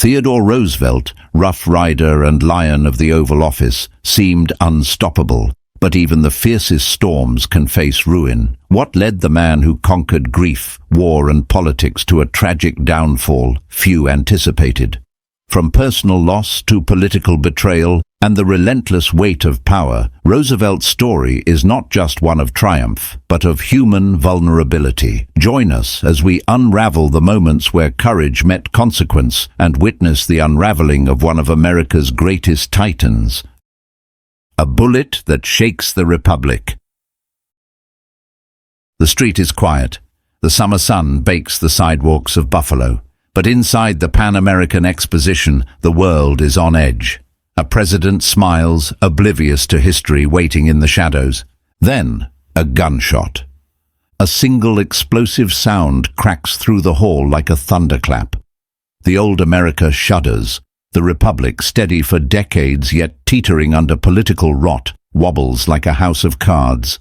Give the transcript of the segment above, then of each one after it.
Theodore Roosevelt, Rough Rider and Lion of the Oval Office, seemed unstoppable, but even the fiercest storms can face ruin. What led the man who conquered grief, war and politics to a tragic downfall few anticipated? From personal loss to political betrayal and the relentless weight of power, Roosevelt's story is not just one of triumph, but of human vulnerability. Join us as we unravel the moments where courage met consequence and witness the unraveling of one of America's greatest titans. A bullet that shakes the republic. The street is quiet. The summer sun bakes the sidewalks of Buffalo. But inside the Pan-American Exposition, the world is on edge. A president smiles, oblivious to history waiting in the shadows. Then, a gunshot. A single explosive sound cracks through the hall like a thunderclap. The old America shudders. The republic, steady for decades yet teetering under political rot, wobbles like a house of cards.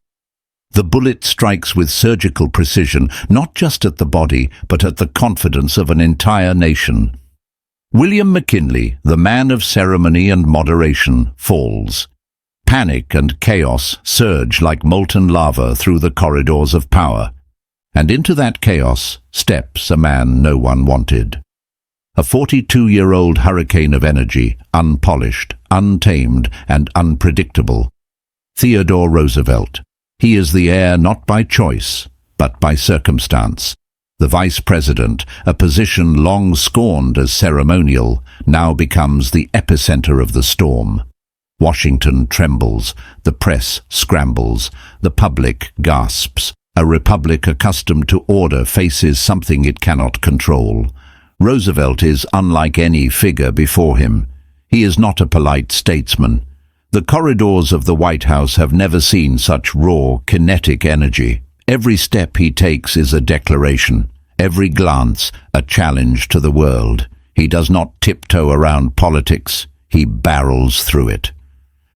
The bullet strikes with surgical precision, not just at the body, but at the confidence of an entire nation. William McKinley, the man of ceremony and moderation, falls. Panic and chaos surge like molten lava through the corridors of power. And into that chaos steps a man no one wanted. A 42-year-old hurricane of energy, unpolished, untamed, and unpredictable. Theodore Roosevelt. He is the heir not by choice, but by circumstance. The vice president, a position long scorned as ceremonial, now becomes the epicenter of the storm. Washington trembles, the press scrambles, the public gasps. A republic accustomed to order faces something it cannot control. Roosevelt is unlike any figure before him. He is not a polite statesman. The corridors of the White House have never seen such raw, kinetic energy. Every step he takes is a declaration, every glance a challenge to the world. He does not tiptoe around politics, he barrels through it.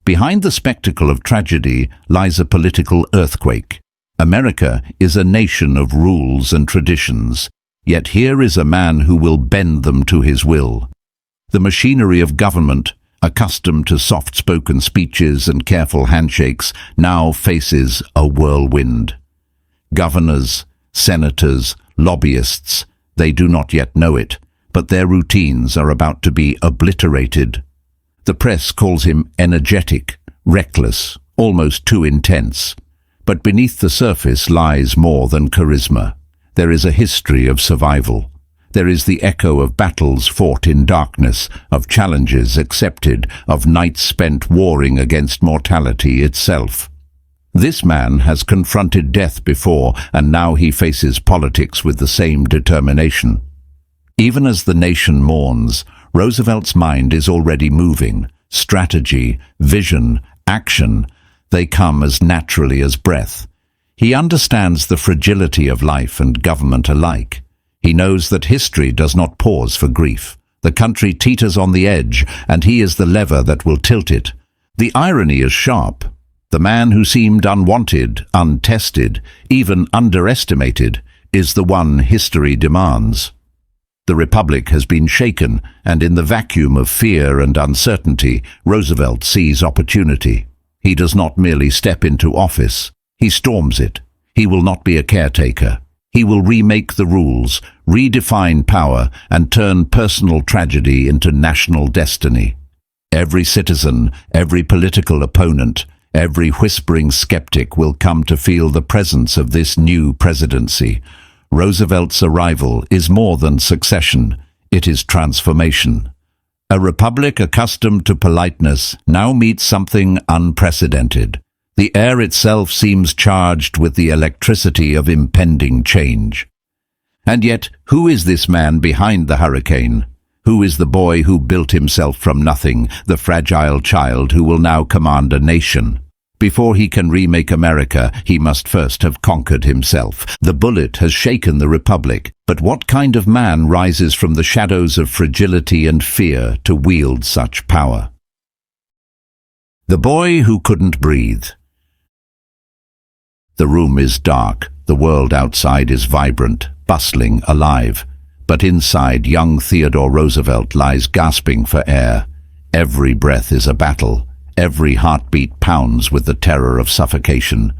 Behind the spectacle of tragedy lies a political earthquake. America is a nation of rules and traditions, yet here is a man who will bend them to his will. The machinery of government, accustomed to soft-spoken speeches and careful handshakes, now faces a whirlwind. Governors, senators, lobbyists, they do not yet know it, but their routines are about to be obliterated. The press calls him energetic, reckless, almost too intense. But beneath the surface lies more than charisma. There is a history of survival. There is the echo of battles fought in darkness, of challenges accepted, of nights spent warring against mortality itself. This man has confronted death before, and now he faces politics with the same determination. Even as the nation mourns, Roosevelt's mind is already moving. Strategy, vision, action, they come as naturally as breath. He understands the fragility of life and government alike. He knows that history does not pause for grief. The country teeters on the edge, and he is the lever that will tilt it. The irony is sharp. The man who seemed unwanted, untested, even underestimated, is the one history demands. The republic has been shaken, and in the vacuum of fear and uncertainty, Roosevelt sees opportunity. He does not merely step into office. He storms it. He will not be a caretaker. He will remake the rules, redefine power, and turn personal tragedy into national destiny. Every citizen, every political opponent, every whispering skeptic will come to feel the presence of this new presidency. Roosevelt's arrival is more than succession, it is transformation. A republic accustomed to politeness now meets something unprecedented. The air itself seems charged with the electricity of impending change. And yet, who is this man behind the hurricane? Who is the boy who built himself from nothing, the fragile child who will now command a nation? Before he can remake America, he must first have conquered himself. The bullet has shaken the republic, but what kind of man rises from the shadows of fragility and fear to wield such power? The boy who couldn't breathe. The room is dark. The world outside is vibrant, bustling, alive. But inside, young Theodore Roosevelt lies gasping for air. Every breath is a battle. Every heartbeat pounds with the terror of suffocation.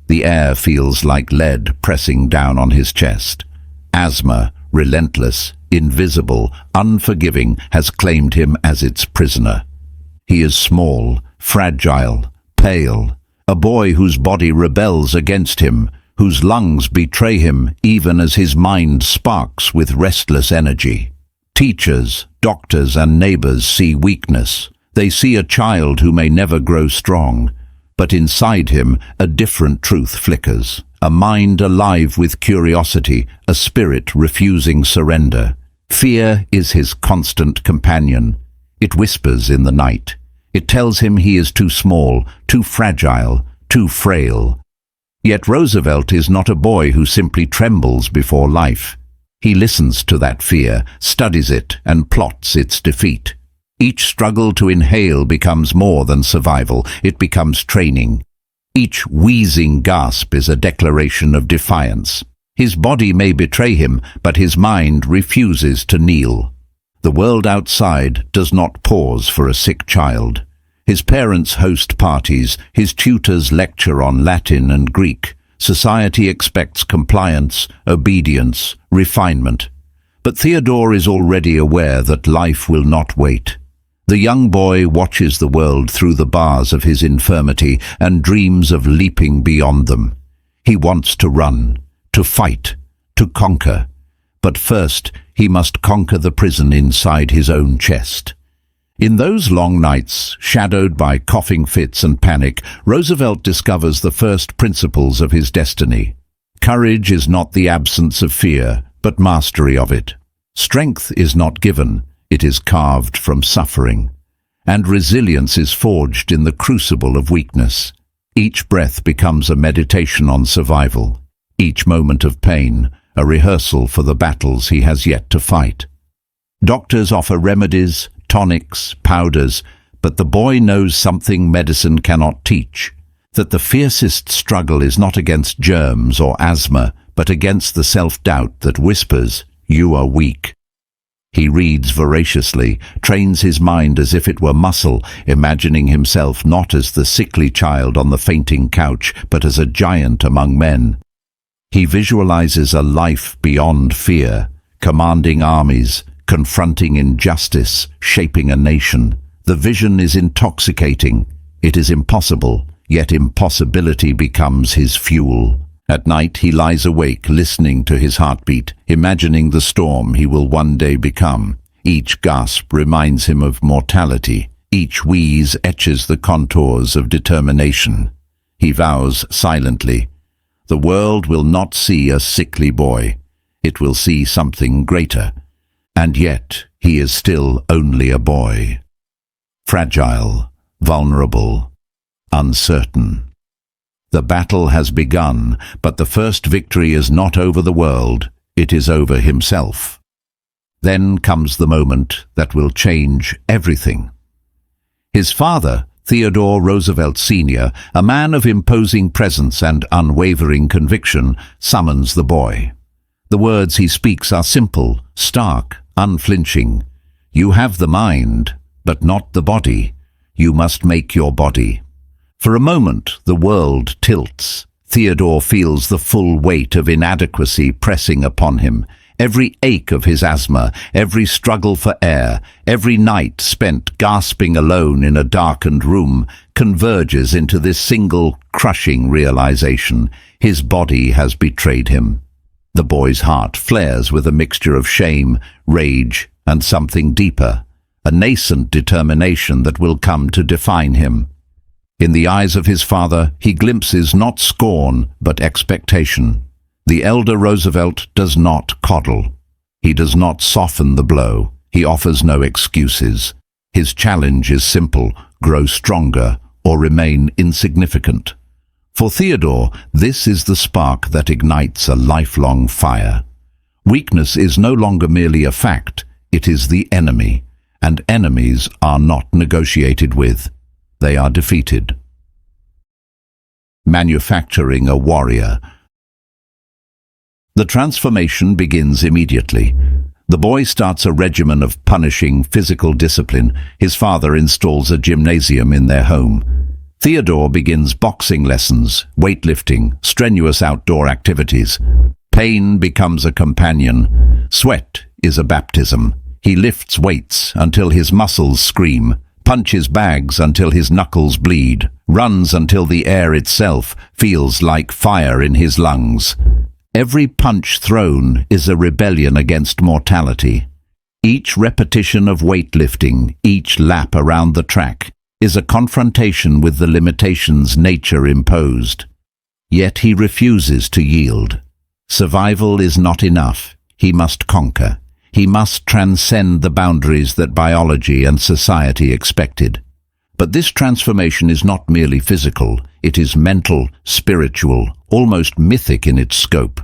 The air feels like lead pressing down on his chest. Asthma, relentless, invisible, unforgiving, has claimed him as its prisoner. He is small, fragile, pale, a boy whose body rebels against him, whose lungs betray him even as his mind sparks with restless energy. Teachers, doctors, and neighbors see weakness. They see a child who may never grow strong. But inside him, a different truth flickers. A mind alive with curiosity, a spirit refusing surrender. Fear is his constant companion. It whispers in the night. It tells him he is too small, too fragile, too frail. Yet Roosevelt is not a boy who simply trembles before life. He listens to that fear, studies it, and plots its defeat. Each struggle to inhale becomes more than survival, it becomes training. Each wheezing gasp is a declaration of defiance. His body may betray him, but his mind refuses to kneel. The world outside does not pause for a sick child. His parents host parties, his tutors lecture on Latin and Greek. Society expects compliance, obedience, refinement. But Theodore is already aware that life will not wait. The young boy watches the world through the bars of his infirmity and dreams of leaping beyond them. He wants to run, to fight, to conquer. But first, he must conquer the prison inside his own chest. In those long nights, shadowed by coughing fits and panic, Roosevelt discovers the first principles of his destiny. Courage is not the absence of fear, but mastery of it. Strength is not given, it is carved from suffering. And resilience is forged in the crucible of weakness. Each breath becomes a meditation on survival. Each moment of pain, a rehearsal for the battles he has yet to fight. Doctors offer remedies, tonics, powders, but the boy knows something medicine cannot teach, that the fiercest struggle is not against germs or asthma, but against the self-doubt that whispers, "You are weak." He reads voraciously, trains his mind as if it were muscle, imagining himself not as the sickly child on the fainting couch, but as a giant among men. He visualizes a life beyond fear, commanding armies, confronting injustice, shaping a nation. The vision is intoxicating. It is impossible, yet impossibility becomes his fuel. At night he lies awake, listening to his heartbeat, imagining the storm he will one day become. Each gasp reminds him of mortality. Each wheeze etches the contours of determination. He vows silently, the world will not see a sickly boy. It will see something greater. And yet he is still only a boy. Fragile, vulnerable, uncertain. The battle has begun, but the first victory is not over the world, it is over himself. Then comes the moment that will change everything. His father, Theodore Roosevelt Sr., a man of imposing presence and unwavering conviction, summons the boy. The words he speaks are simple, stark, unflinching. You have the mind, but not the body. You must make your body. For a moment, the world tilts. Theodore feels the full weight of inadequacy pressing upon him. Every ache of his asthma, every struggle for air, every night spent gasping alone in a darkened room converges into this single, crushing realization. His body has betrayed him. The boy's heart flares with a mixture of shame, rage, and something deeper, a nascent determination that will come to define him. In the eyes of his father, he glimpses not scorn, but expectation. The elder Roosevelt does not coddle. He does not soften the blow. He offers no excuses. His challenge is simple: grow stronger or remain insignificant. For Theodore, this is the spark that ignites a lifelong fire. Weakness is no longer merely a fact, it is the enemy, and enemies are not negotiated with. They are defeated. Manufacturing a warrior. The transformation begins immediately. The boy starts a regimen of punishing physical discipline. His father installs a gymnasium in their home. Theodore begins boxing lessons, weightlifting, strenuous outdoor activities. Pain becomes a companion. Sweat is a baptism. He lifts weights until his muscles scream, punches bags until his knuckles bleed, runs until the air itself feels like fire in his lungs. Every punch thrown is a rebellion against mortality. Each repetition of weightlifting, each lap around the track, is a confrontation with the limitations nature imposed. Yet he refuses to yield. Survival is not enough. He must conquer. He must transcend the boundaries that biology and society expected. But this transformation is not merely physical. It is mental, spiritual, almost mythic in its scope.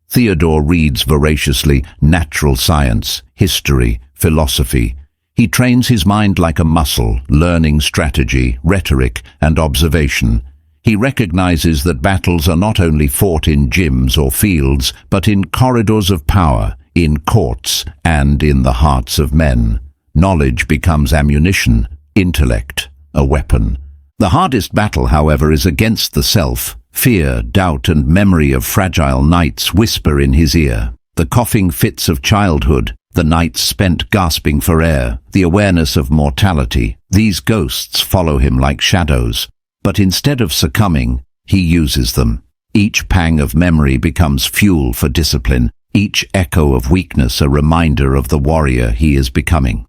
Theodore reads voraciously natural science, history, philosophy. He trains his mind like a muscle, learning strategy, rhetoric, and observation. He recognizes that battles are not only fought in gyms or fields, but in corridors of power, in courts, and in the hearts of men. Knowledge becomes ammunition, intellect a weapon. The hardest battle, however, is against the self. Fear, doubt, and memory of fragile nights whisper in his ear. The coughing fits of childhood, the nights spent gasping for air, the awareness of mortality. These ghosts follow him like shadows. But instead of succumbing, he uses them. Each pang of memory becomes fuel for discipline. Each echo of weakness a reminder of the warrior he is becoming.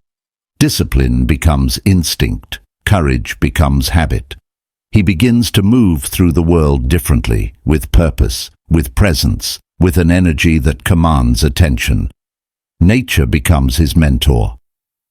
Discipline becomes instinct. Courage becomes habit. He begins to move through the world differently, with purpose, with presence, with an energy that commands attention. Nature becomes his mentor.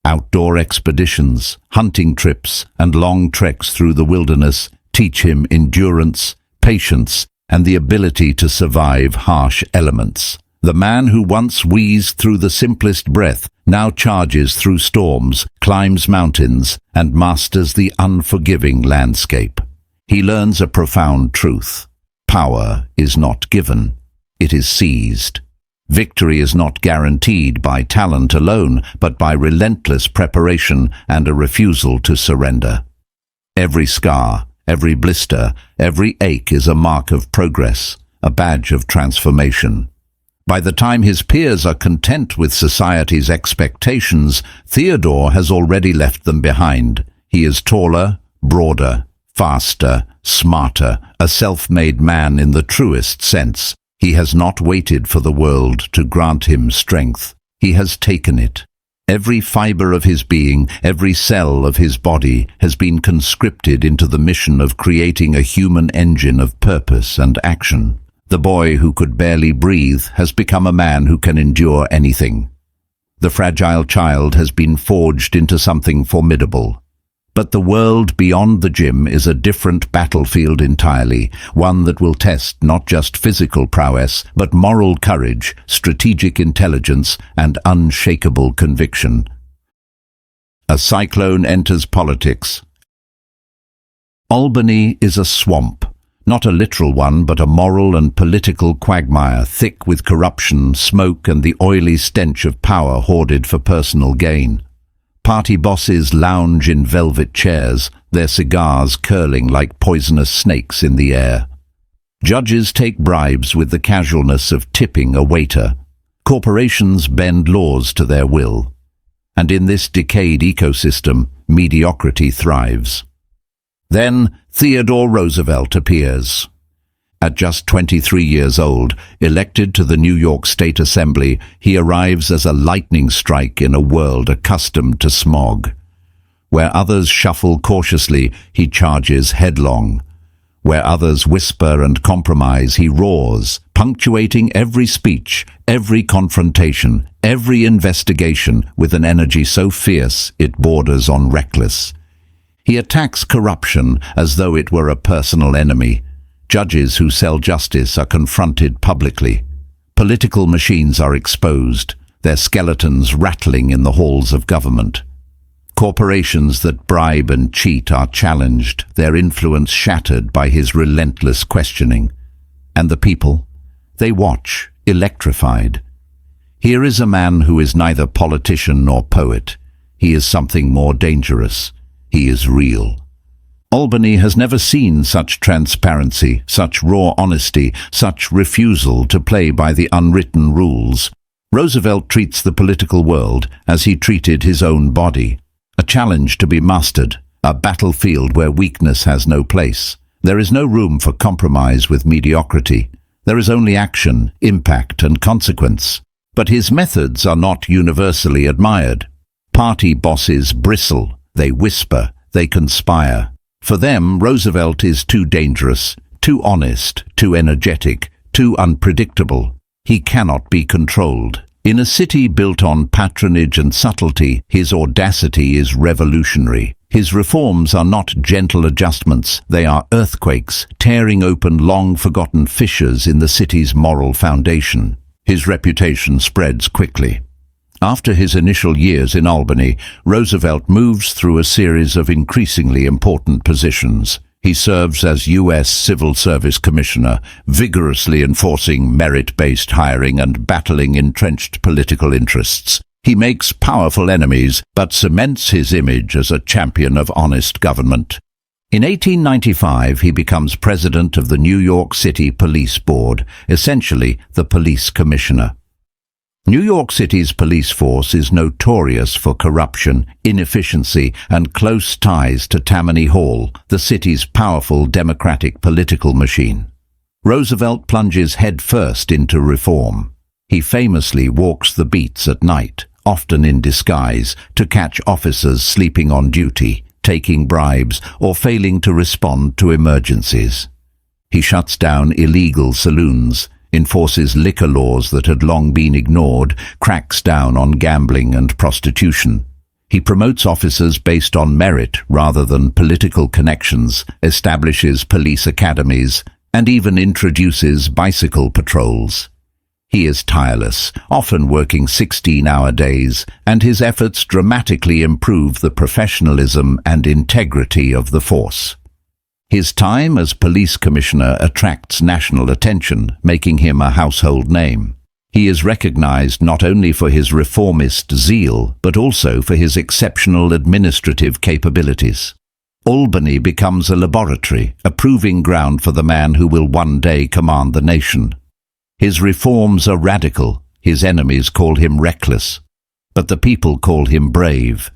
Outdoor expeditions, hunting trips, and long treks through the wilderness teach him endurance, patience, and the ability to survive harsh elements. The man who once wheezed through the simplest breath now charges through storms, climbs mountains, and masters the unforgiving landscape. He learns a profound truth. Power is not given, it is seized. Victory is not guaranteed by talent alone, but by relentless preparation and a refusal to surrender. Every scar, every blister, every ache is a mark of progress, a badge of transformation. By the time his peers are content with society's expectations, Theodore has already left them behind. He is taller, broader, faster, smarter, a self-made man in the truest sense. He has not waited for the world to grant him strength. He has taken it. Every fiber of his being, every cell of his body has been conscripted into the mission of creating a human engine of purpose and action. The boy who could barely breathe has become a man who can endure anything. The fragile child has been forged into something formidable. But the world beyond the gym is a different battlefield entirely, one that will test not just physical prowess, but moral courage, strategic intelligence, and unshakable conviction. A cyclone enters politics. Albany is a swamp. Not a literal one, but a moral and political quagmire, thick with corruption, smoke, and the oily stench of power hoarded for personal gain. Party bosses lounge in velvet chairs, their cigars curling like poisonous snakes in the air. Judges take bribes with the casualness of tipping a waiter. Corporations bend laws to their will. And in this decayed ecosystem, mediocrity thrives. Then Theodore Roosevelt appears. At just 23 years old, elected to the New York State Assembly, he arrives as a lightning strike in a world accustomed to smog. Where others shuffle cautiously, he charges headlong. Where others whisper and compromise, he roars, punctuating every speech, every confrontation, every investigation with an energy so fierce it borders on reckless. He attacks corruption as though it were a personal enemy. Judges who sell justice are confronted publicly. Political machines are exposed, their skeletons rattling in the halls of government. Corporations that bribe and cheat are challenged, their influence shattered by his relentless questioning. And the people? They watch, electrified. Here is a man who is neither politician nor poet. He is something more dangerous. He is real. Albany has never seen such transparency, such raw honesty, such refusal to play by the unwritten rules. Roosevelt treats the political world as he treated his own body. A challenge to be mastered, a battlefield where weakness has no place. There is no room for compromise with mediocrity. There is only action, impact, and consequence. But his methods are not universally admired. Party bosses bristle, they whisper, they conspire. For them, Roosevelt is too dangerous, too honest, too energetic, too unpredictable. He cannot be controlled. In a city built on patronage and subtlety, his audacity is revolutionary. His reforms are not gentle adjustments, they are earthquakes, tearing open long-forgotten fissures in the city's moral foundation. His reputation spreads quickly. After his initial years in Albany, Roosevelt moves through a series of increasingly important positions. He serves as U.S. Civil Service Commissioner, vigorously enforcing merit-based hiring and battling entrenched political interests. He makes powerful enemies, but cements his image as a champion of honest government. In 1895, he becomes president of the New York City Police Board, essentially the police commissioner. New York City's police force is notorious for corruption, inefficiency, and close ties to Tammany Hall, the city's powerful democratic political machine. Roosevelt plunges headfirst into reform. He famously walks the beats at night, often in disguise, to catch officers sleeping on duty, taking bribes, or failing to respond to emergencies. He shuts down illegal saloons, enforces liquor laws that had long been ignored, cracks down on gambling and prostitution. He promotes officers based on merit rather than political connections, establishes police academies, and even introduces bicycle patrols. He is tireless, often working 16-hour days, and his efforts dramatically improve the professionalism and integrity of the force. His time as police commissioner attracts national attention, making him a household name. He is recognized not only for his reformist zeal, but also for his exceptional administrative capabilities. Albany becomes a laboratory, a proving ground for the man who will one day command the nation. His reforms are radical. His enemies call him reckless, but the people call him brave.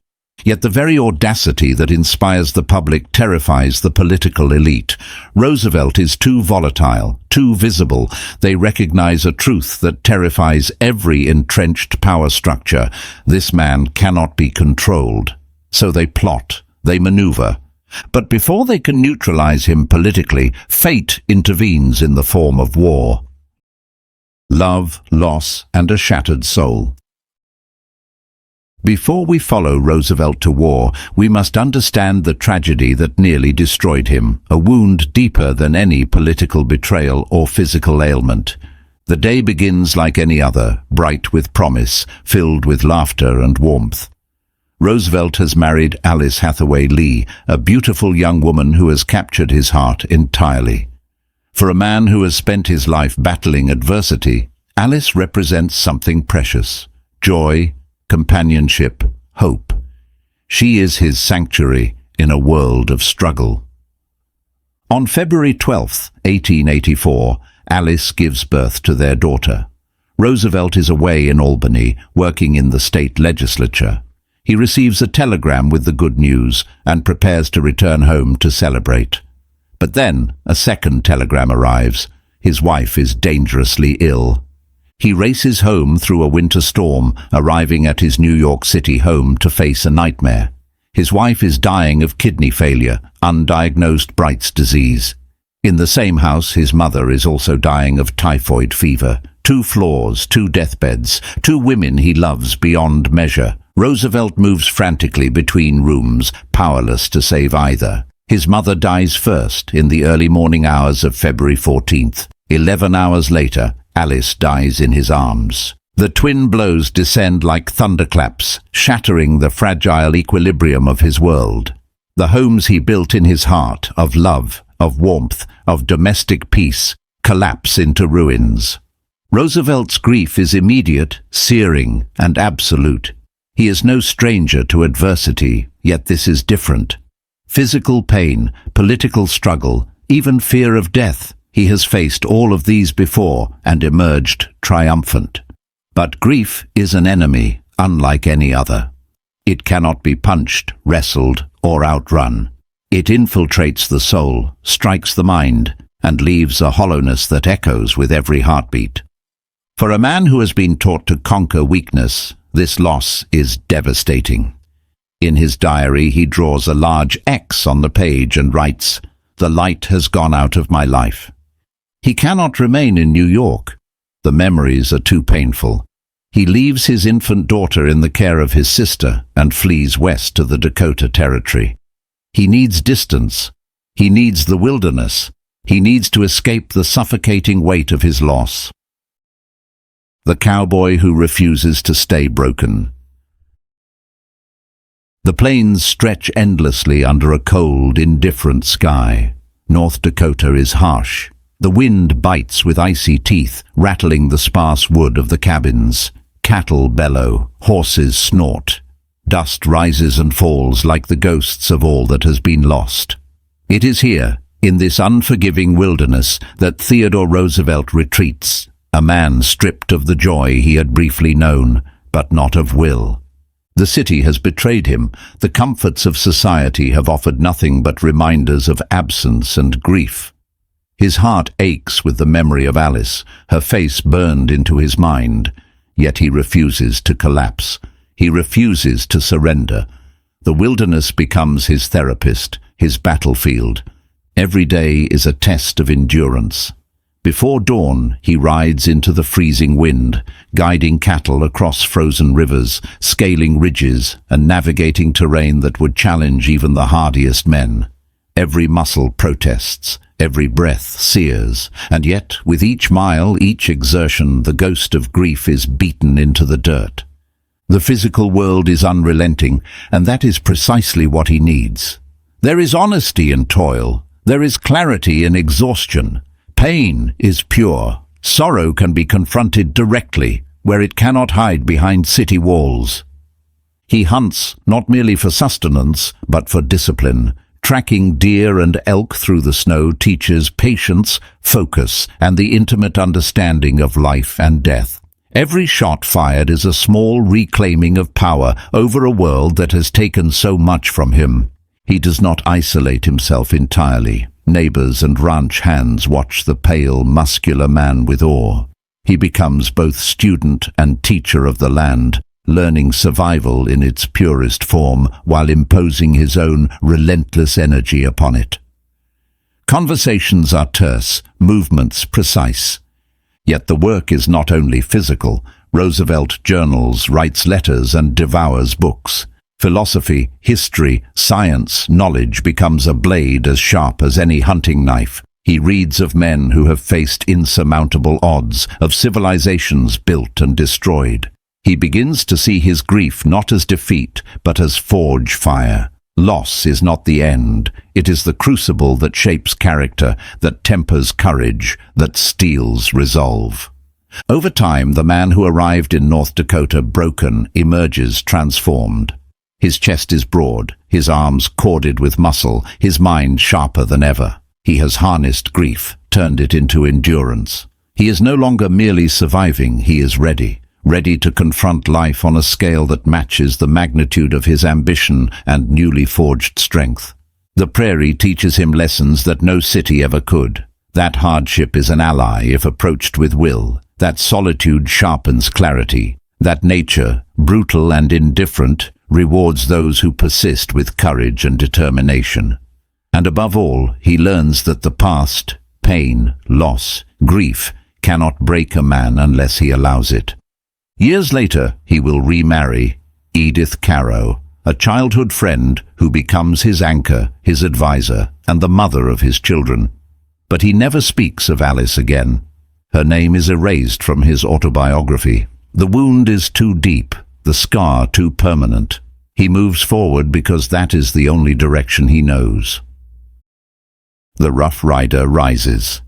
Yet the very audacity that inspires the public terrifies the political elite. Roosevelt is too volatile, too visible. They recognize a truth that terrifies every entrenched power structure. This man cannot be controlled. So they plot, they maneuver. But before they can neutralize him politically, fate intervenes in the form of war. Love, loss, and a shattered soul. Before we follow Roosevelt to war, we must understand the tragedy that nearly destroyed him, a wound deeper than any political betrayal or physical ailment. The day begins like any other, bright with promise, filled with laughter and warmth. Roosevelt has married Alice Hathaway Lee, a beautiful young woman who has captured his heart entirely. For a man who has spent his life battling adversity, Alice represents something precious: joy, companionship, hope. She is his sanctuary in a world of struggle. On February 12, 1884, Alice gives birth to their daughter. Roosevelt is away in Albany, working in the state legislature. He receives a telegram with the good news and prepares to return home to celebrate. But then a second telegram arrives. His wife is dangerously ill. He races home through a winter storm, arriving at his New York City home to face a nightmare. His wife is dying of kidney failure, undiagnosed Bright's disease. In the same house, his mother is also dying of typhoid fever. 2 floors, 2 deathbeds, 2 women he loves beyond measure. Roosevelt moves frantically between rooms, powerless to save either. His mother dies first in the early morning hours of February 14th. 11 hours later, Alice dies in his arms. The twin blows descend like thunderclaps, shattering the fragile equilibrium of his world. The homes he built in his heart, of love, of warmth, of domestic peace, collapse into ruins. Roosevelt's grief is immediate, searing, and absolute. He is no stranger to adversity, yet this is different. Physical pain, political struggle, even fear of death. He has faced all of these before and emerged triumphant. But grief is an enemy, unlike any other. It cannot be punched, wrestled, or outrun. It infiltrates the soul, strikes the mind, and leaves a hollowness that echoes with every heartbeat. For a man who has been taught to conquer weakness, this loss is devastating. In his diary, he draws a large X on the page and writes, "The light has gone out of my life." He cannot remain in New York. The memories are too painful. He leaves his infant daughter in the care of his sister and flees west to the Dakota Territory. He needs distance. He needs the wilderness. He needs to escape the suffocating weight of his loss. The cowboy who refuses to stay broken. The plains stretch endlessly under a cold, indifferent sky. North Dakota is harsh. The wind bites with icy teeth, rattling the sparse wood of the cabins. Cattle bellow, horses snort. Dust rises and falls like the ghosts of all that has been lost. It is here, in this unforgiving wilderness, that Theodore Roosevelt retreats, a man stripped of the joy he had briefly known, but not of will. The city has betrayed him. The comforts of society have offered nothing but reminders of absence and grief. His heart aches with the memory of Alice, her face burned into his mind. Yet he refuses to collapse. He refuses to surrender. The wilderness becomes his therapist, his battlefield. Every day is a test of endurance. Before dawn, he rides into the freezing wind, guiding cattle across frozen rivers, scaling ridges, and navigating terrain that would challenge even the hardiest men. Every muscle protests, every breath sears, and yet, with each mile, each exertion, the ghost of grief is beaten into the dirt. The physical world is unrelenting, and that is precisely what he needs. There is honesty in toil. There is clarity in exhaustion. Pain is pure. Sorrow can be confronted directly, where it cannot hide behind city walls. He hunts not merely for sustenance, but for discipline. Tracking deer and elk through the snow teaches patience, focus, and the intimate understanding of life and death. Every shot fired is a small reclaiming of power over a world that has taken so much from him. He does not isolate himself entirely. Neighbors and ranch hands watch the pale, muscular man with awe. He becomes both student and teacher of the land, learning survival in its purest form while imposing his own relentless energy upon it. Conversations are terse, movements precise. Yet the work is not only physical. Roosevelt journals, writes letters, and devours books. Philosophy, history, science, knowledge becomes a blade as sharp as any hunting knife. He reads of men who have faced insurmountable odds, of civilizations built and destroyed. He begins to see his grief not as defeat, but as forge fire. Loss is not the end. It is the crucible that shapes character, that tempers courage, that steels resolve. Over time, the man who arrived in North Dakota broken emerges transformed. His chest is broad, his arms corded with muscle, his mind sharper than ever. He has harnessed grief, turned it into endurance. He is no longer merely surviving, he is ready to confront life on a scale that matches the magnitude of his ambition and newly forged strength. The prairie teaches him lessons that no city ever could. That hardship is an ally if approached with will. That solitude sharpens clarity. That nature, brutal and indifferent, rewards those who persist with courage and determination. And above all, he learns that the past, pain, loss, grief, cannot break a man unless he allows it. Years later, he will remarry Edith Caro, a childhood friend who becomes his anchor, his advisor, and the mother of his children. But he never speaks of Alice again. Her name is erased from his autobiography. The wound is too deep, the scar too permanent. He moves forward because that is the only direction he knows. The Rough Rider rises.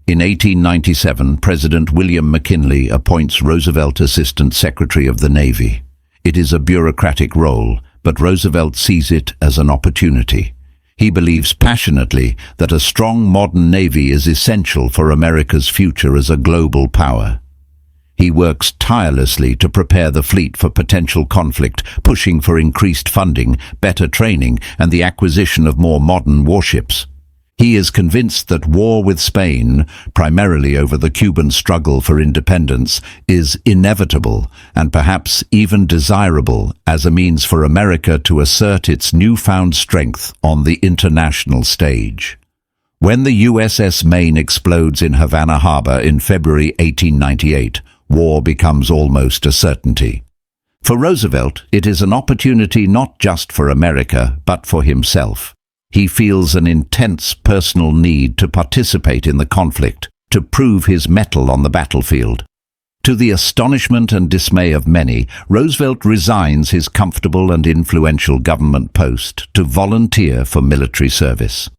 In 1897, President William McKinley appoints Roosevelt Assistant Secretary of the Navy. It is a bureaucratic role, but Roosevelt sees it as an opportunity. He believes passionately that a strong modern navy is essential for America's future as a global power. He works tirelessly to prepare the fleet for potential conflict, pushing for increased funding, better training, and the acquisition of more modern warships. He is convinced that war with Spain, primarily over the Cuban struggle for independence, is inevitable and perhaps even desirable as a means for America to assert its newfound strength on the international stage. When the USS Maine explodes in Havana Harbor in February 1898, war becomes almost a certainty. For Roosevelt, it is an opportunity not just for America, but for himself. He feels an intense personal need to participate in the conflict, to prove his mettle on the battlefield. To the astonishment and dismay of many, Roosevelt resigns his comfortable and influential government post to volunteer for military service.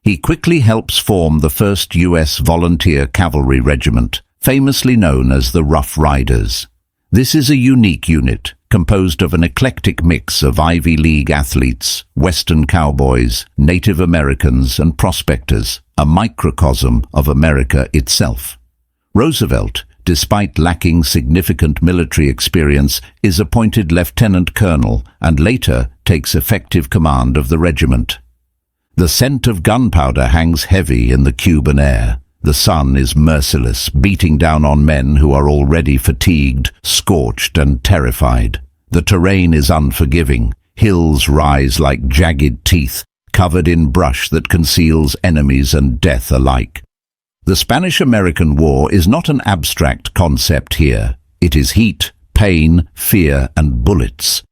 He quickly helps form the first U.S. Volunteer Cavalry Regiment, famously known as the Rough Riders. This is a unique unit, composed of an eclectic mix of Ivy League athletes, Western cowboys, Native Americans, and prospectors, a microcosm of America itself. Roosevelt, despite lacking significant military experience, is appointed lieutenant colonel and later takes effective command of the regiment. The scent of gunpowder hangs heavy in the Cuban air. The sun is merciless, beating down on men who are already fatigued, scorched, and terrified. The terrain is unforgiving. Hills rise like jagged teeth, covered in brush that conceals enemies and death alike. The Spanish-American War is not an abstract concept here. It is heat, pain, fear, and bullets.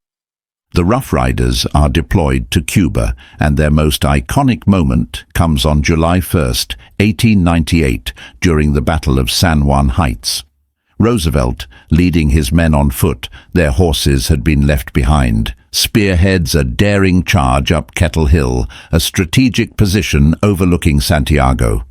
The Rough Riders are deployed to Cuba, and their most iconic moment comes on July 1, 1898, during the Battle of San Juan Heights. Roosevelt, leading his men on foot, their horses had been left behind, spearheads a daring charge up Kettle Hill, a strategic position overlooking Santiago.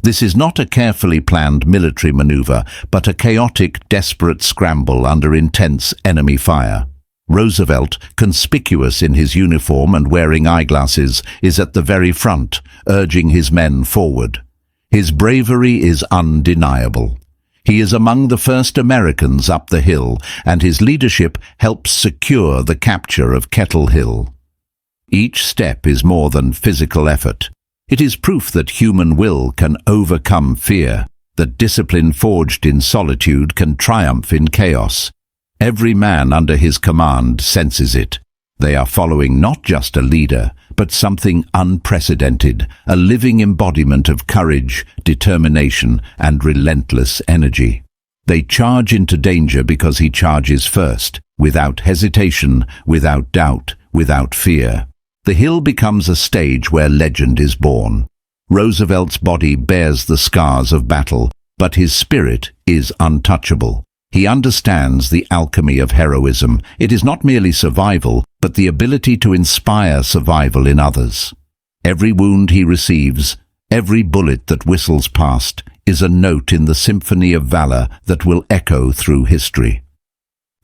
This is not a carefully planned military maneuver, but a chaotic, desperate scramble under intense enemy fire. Roosevelt, conspicuous in his uniform and wearing eyeglasses, is at the very front, urging his men forward. His bravery is undeniable. He is among the first Americans up the hill, and his leadership helps secure the capture of Kettle Hill. Each step is more than physical effort. It is proof that human will can overcome fear, that discipline forged in solitude can triumph in chaos. Every man under his command senses it. They are following not just a leader, but something unprecedented, a living embodiment of courage, determination, and relentless energy. They charge into danger because he charges first, without hesitation, without doubt, without fear. The hill becomes a stage where legend is born. Roosevelt's body bears the scars of battle, but his spirit is untouchable. He understands the alchemy of heroism. It is not merely survival, but the ability to inspire survival in others. Every wound he receives, every bullet that whistles past, is a note in the symphony of valor that will echo through history.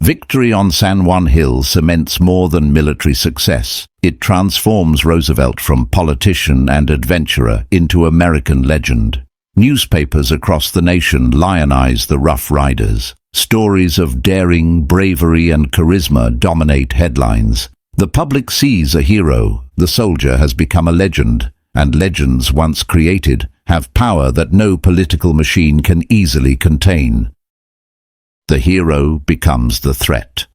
Victory on San Juan Hill cements more than military success. It transforms Roosevelt from politician and adventurer into American legend. Newspapers across the nation lionize the Rough Riders. Stories of daring, bravery, and charisma dominate headlines. The public sees a hero. The soldier has become a legend, and legends once created have power that no political machine can easily contain. The hero becomes the threat.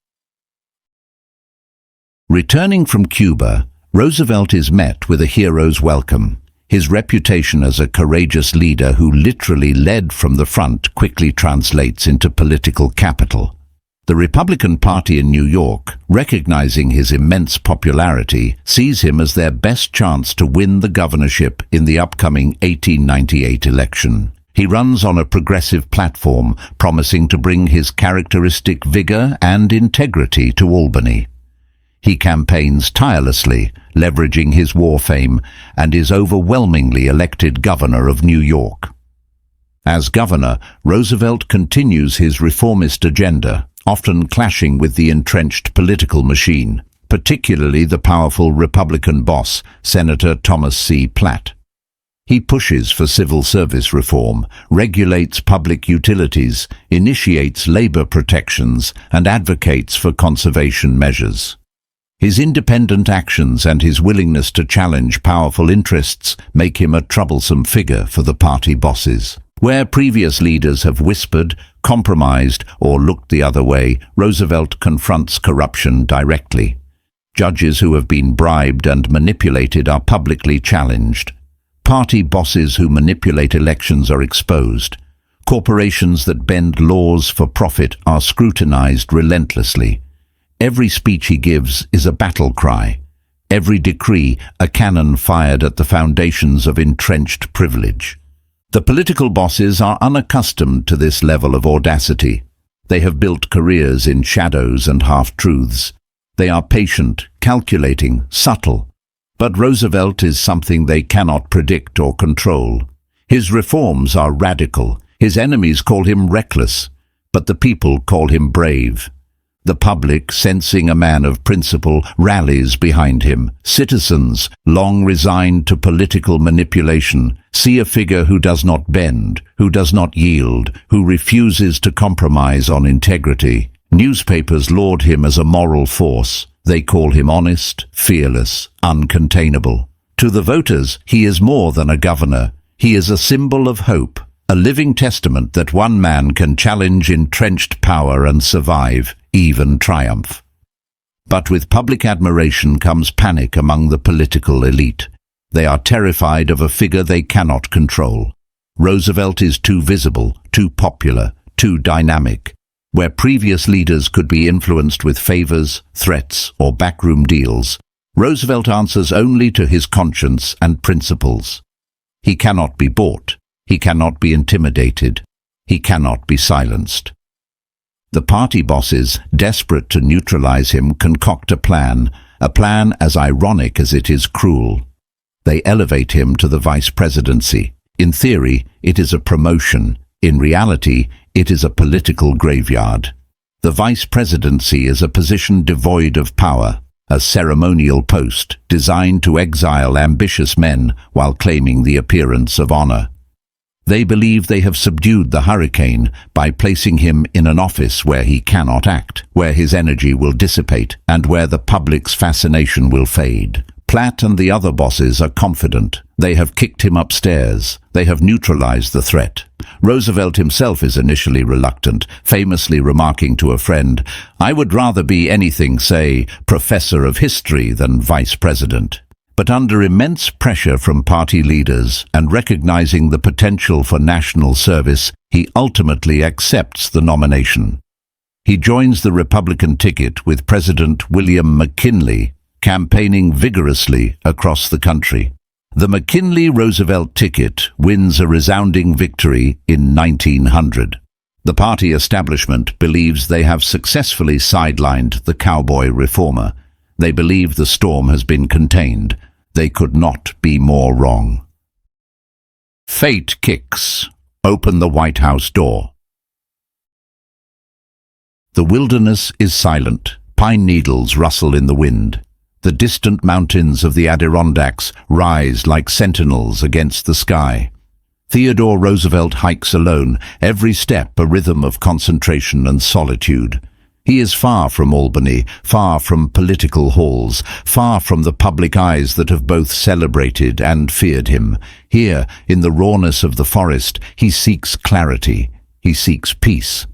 Returning from Cuba, Roosevelt is met with a hero's welcome. His reputation as a courageous leader who literally led from the front quickly translates into political capital. The Republican Party in New York, recognizing his immense popularity, sees him as their best chance to win the governorship in the upcoming 1898 election. He runs on a progressive platform, promising to bring his characteristic vigor and integrity to Albany. He campaigns tirelessly, leveraging his war fame, and is overwhelmingly elected governor of New York. As governor, Roosevelt continues his reformist agenda, often clashing with the entrenched political machine, particularly the powerful Republican boss, Senator Thomas C. Platt. He pushes for civil service reform, regulates public utilities, initiates labor protections, and advocates for conservation measures. His independent actions and his willingness to challenge powerful interests make him a troublesome figure for the party bosses. Where previous leaders have whispered, compromised, or looked the other way, Roosevelt confronts corruption directly. Judges who have been bribed and manipulated are publicly challenged. Party bosses who manipulate elections are exposed. Corporations that bend laws for profit are scrutinized relentlessly. Every speech he gives is a battle cry. Every decree a cannon fired at the foundations of entrenched privilege. The political bosses are unaccustomed to this level of audacity. They have built careers in shadows and half-truths. They are patient, calculating, subtle. But Roosevelt is something they cannot predict or control. His reforms are radical. His enemies call him reckless, but the people call him brave. The public, sensing a man of principle, rallies behind him. Citizens, long resigned to political manipulation, see a figure who does not bend, who does not yield, who refuses to compromise on integrity. Newspapers laud him as a moral force. They call him honest, fearless, uncontainable. To the voters, he is more than a governor. He is a symbol of hope, a living testament that one man can challenge entrenched power and survive, even triumph. But with public admiration comes panic among the political elite. They are terrified of a figure they cannot control. Roosevelt is too visible, too popular, too dynamic. Where previous leaders could be influenced with favors, threats, or backroom deals, Roosevelt answers only to his conscience and principles. He cannot be bought. He cannot be intimidated. He cannot be silenced. The party bosses, desperate to neutralize him, concoct a plan as ironic as it is cruel. They elevate him to the vice presidency. In theory, it is a promotion. In reality, it is a political graveyard. The vice presidency is a position devoid of power, a ceremonial post designed to exile ambitious men while claiming the appearance of honor. They believe they have subdued the hurricane by placing him in an office where he cannot act, where his energy will dissipate, and where the public's fascination will fade. Platt and the other bosses are confident. They have kicked him upstairs. They have neutralized the threat. Roosevelt himself is initially reluctant, famously remarking to a friend, "I would rather be anything, say, professor of history than vice president." But under immense pressure from party leaders and recognizing the potential for national service, he ultimately accepts the nomination. He joins the Republican ticket with President William McKinley, campaigning vigorously across the country. The McKinley-Roosevelt ticket wins a resounding victory in 1900. The party establishment believes they have successfully sidelined the cowboy reformer. They believe the storm has been contained. They could not be more wrong. Fate kicks. Open the White House door. The wilderness is silent. Pine needles rustle in the wind. The distant mountains of the Adirondacks rise like sentinels against the sky. Theodore Roosevelt hikes alone, every step a rhythm of concentration and solitude. He is far from Albany, far from political halls, far from the public eyes that have both celebrated and feared him. Here, in the rawness of the forest, he seeks clarity. He seeks peace.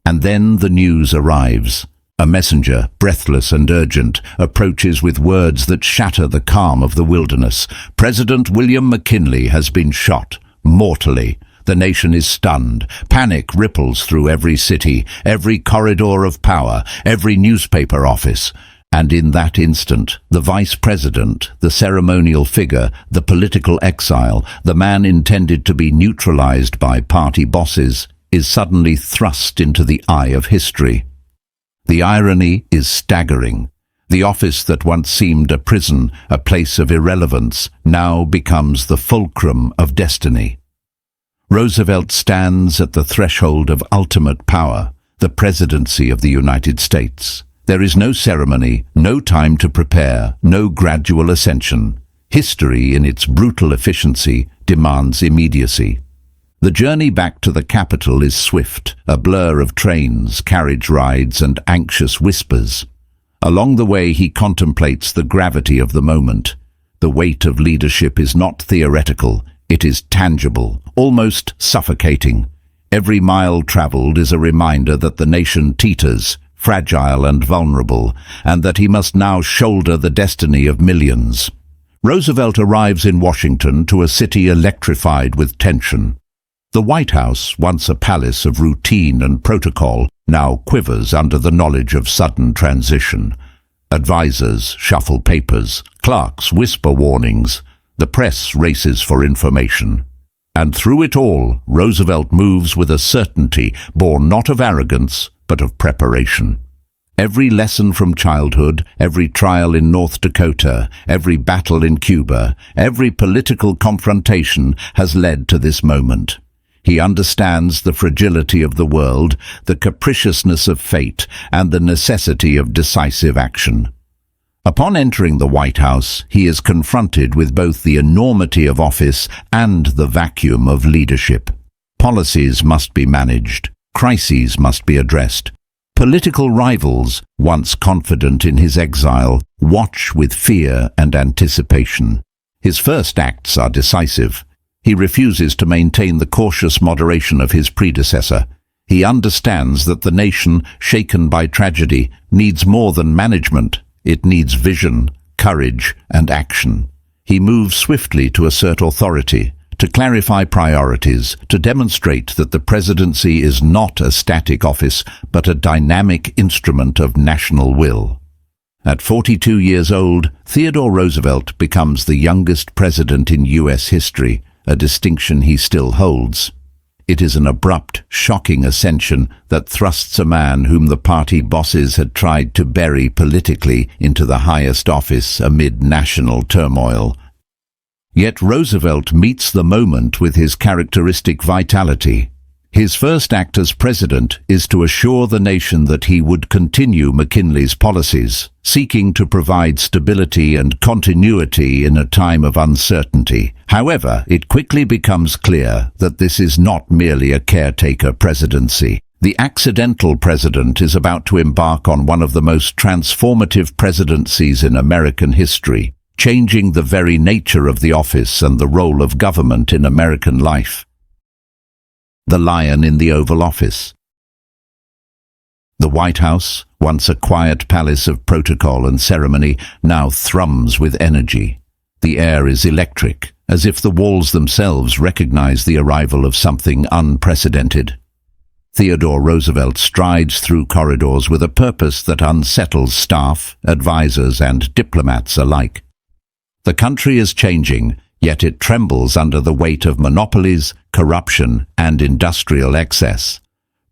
And then the news arrives. A messenger, breathless and urgent, approaches with words that shatter the calm of the wilderness. President William McKinley has been shot, mortally. The nation is stunned. Panic ripples through every city, every corridor of power, every newspaper office. And in that instant, the vice president, the ceremonial figure, the political exile, the man intended to be neutralized by party bosses, is suddenly thrust into the eye of history. The irony is staggering. The office that once seemed a prison, a place of irrelevance, now becomes the fulcrum of destiny. Roosevelt stands at the threshold of ultimate power, the presidency of the United States. There is no ceremony, no time to prepare, no gradual ascension. History, in its brutal efficiency, demands immediacy. The journey back to the capital is swift, a blur of trains, carriage rides, and anxious whispers. Along the way he contemplates the gravity of the moment. The weight of leadership is not theoretical, it is tangible, almost suffocating. Every mile traveled is a reminder that the nation teeters, fragile and vulnerable, and that he must now shoulder the destiny of millions. Roosevelt arrives in Washington, to a city electrified with tension. The White House, once a palace of routine and protocol, now quivers under the knowledge of sudden transition. Advisors shuffle papers, clerks whisper warnings, the press races for information. And through it all, Roosevelt moves with a certainty born not of arrogance, but of preparation. Every lesson from childhood, every trial in North Dakota, every battle in Cuba, every political confrontation has led to this moment. He understands the fragility of the world, the capriciousness of fate, and the necessity of decisive action. Upon entering the White House, he is confronted with both the enormity of office and the vacuum of leadership. Policies must be managed. Crises must be addressed. Political rivals, once confident in his exile, watch with fear and anticipation. His first acts are decisive. He refuses to maintain the cautious moderation of his predecessor. He understands that the nation, shaken by tragedy, needs more than management. It needs vision, courage, and action. He moves swiftly to assert authority, to clarify priorities, to demonstrate that the presidency is not a static office, but a dynamic instrument of national will. At 42 years old, Theodore Roosevelt becomes the youngest president in U.S. history, a distinction he still holds. It is an abrupt, shocking ascension that thrusts a man whom the party bosses had tried to bury politically into the highest office amid national turmoil. Yet Roosevelt meets the moment with his characteristic vitality. His first act as president is to assure the nation that he would continue McKinley's policies, seeking to provide stability and continuity in a time of uncertainty. However, it quickly becomes clear that this is not merely a caretaker presidency. The accidental president is about to embark on one of the most transformative presidencies in American history, changing the very nature of the office and the role of government in American life. The lion in the Oval Office. The White House, once a quiet palace of protocol and ceremony, now thrums with energy. The air is electric, as if the walls themselves recognize the arrival of something unprecedented. Theodore Roosevelt strides through corridors with a purpose that unsettles staff, advisors, and diplomats alike. The country is changing, yet it trembles under the weight of monopolies, corruption, and industrial excess.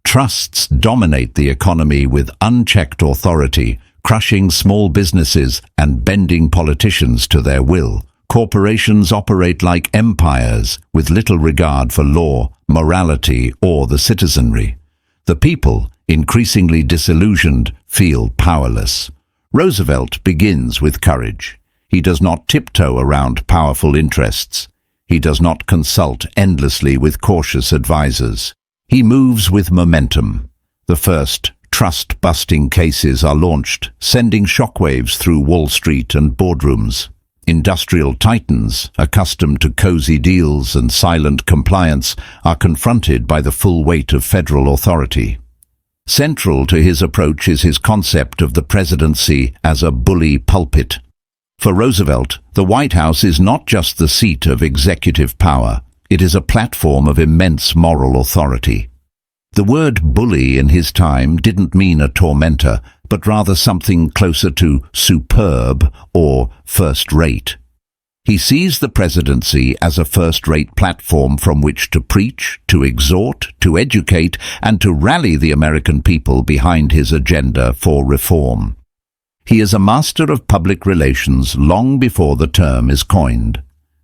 Trusts dominate the economy with unchecked authority, crushing small businesses and bending politicians to their will. Corporations operate like empires, with little regard for law, morality, or the citizenry. The people, increasingly disillusioned, feel powerless. Roosevelt begins with courage. He does not tiptoe around powerful interests. He does not consult endlessly with cautious advisors. He moves with momentum. The first trust-busting cases are launched, sending shockwaves through Wall Street and boardrooms. Industrial titans, accustomed to cozy deals and silent compliance, are confronted by the full weight of federal authority. Central to his approach is his concept of the presidency as a bully pulpit. For Roosevelt, the White House is not just the seat of executive power, it is a platform of immense moral authority. The word bully in his time didn't mean a tormentor, but rather something closer to superb or first-rate. He sees the presidency as a first-rate platform from which to preach, to exhort, to educate, and to rally the American people behind his agenda for reform. He is a master of public relations long before the term is coined.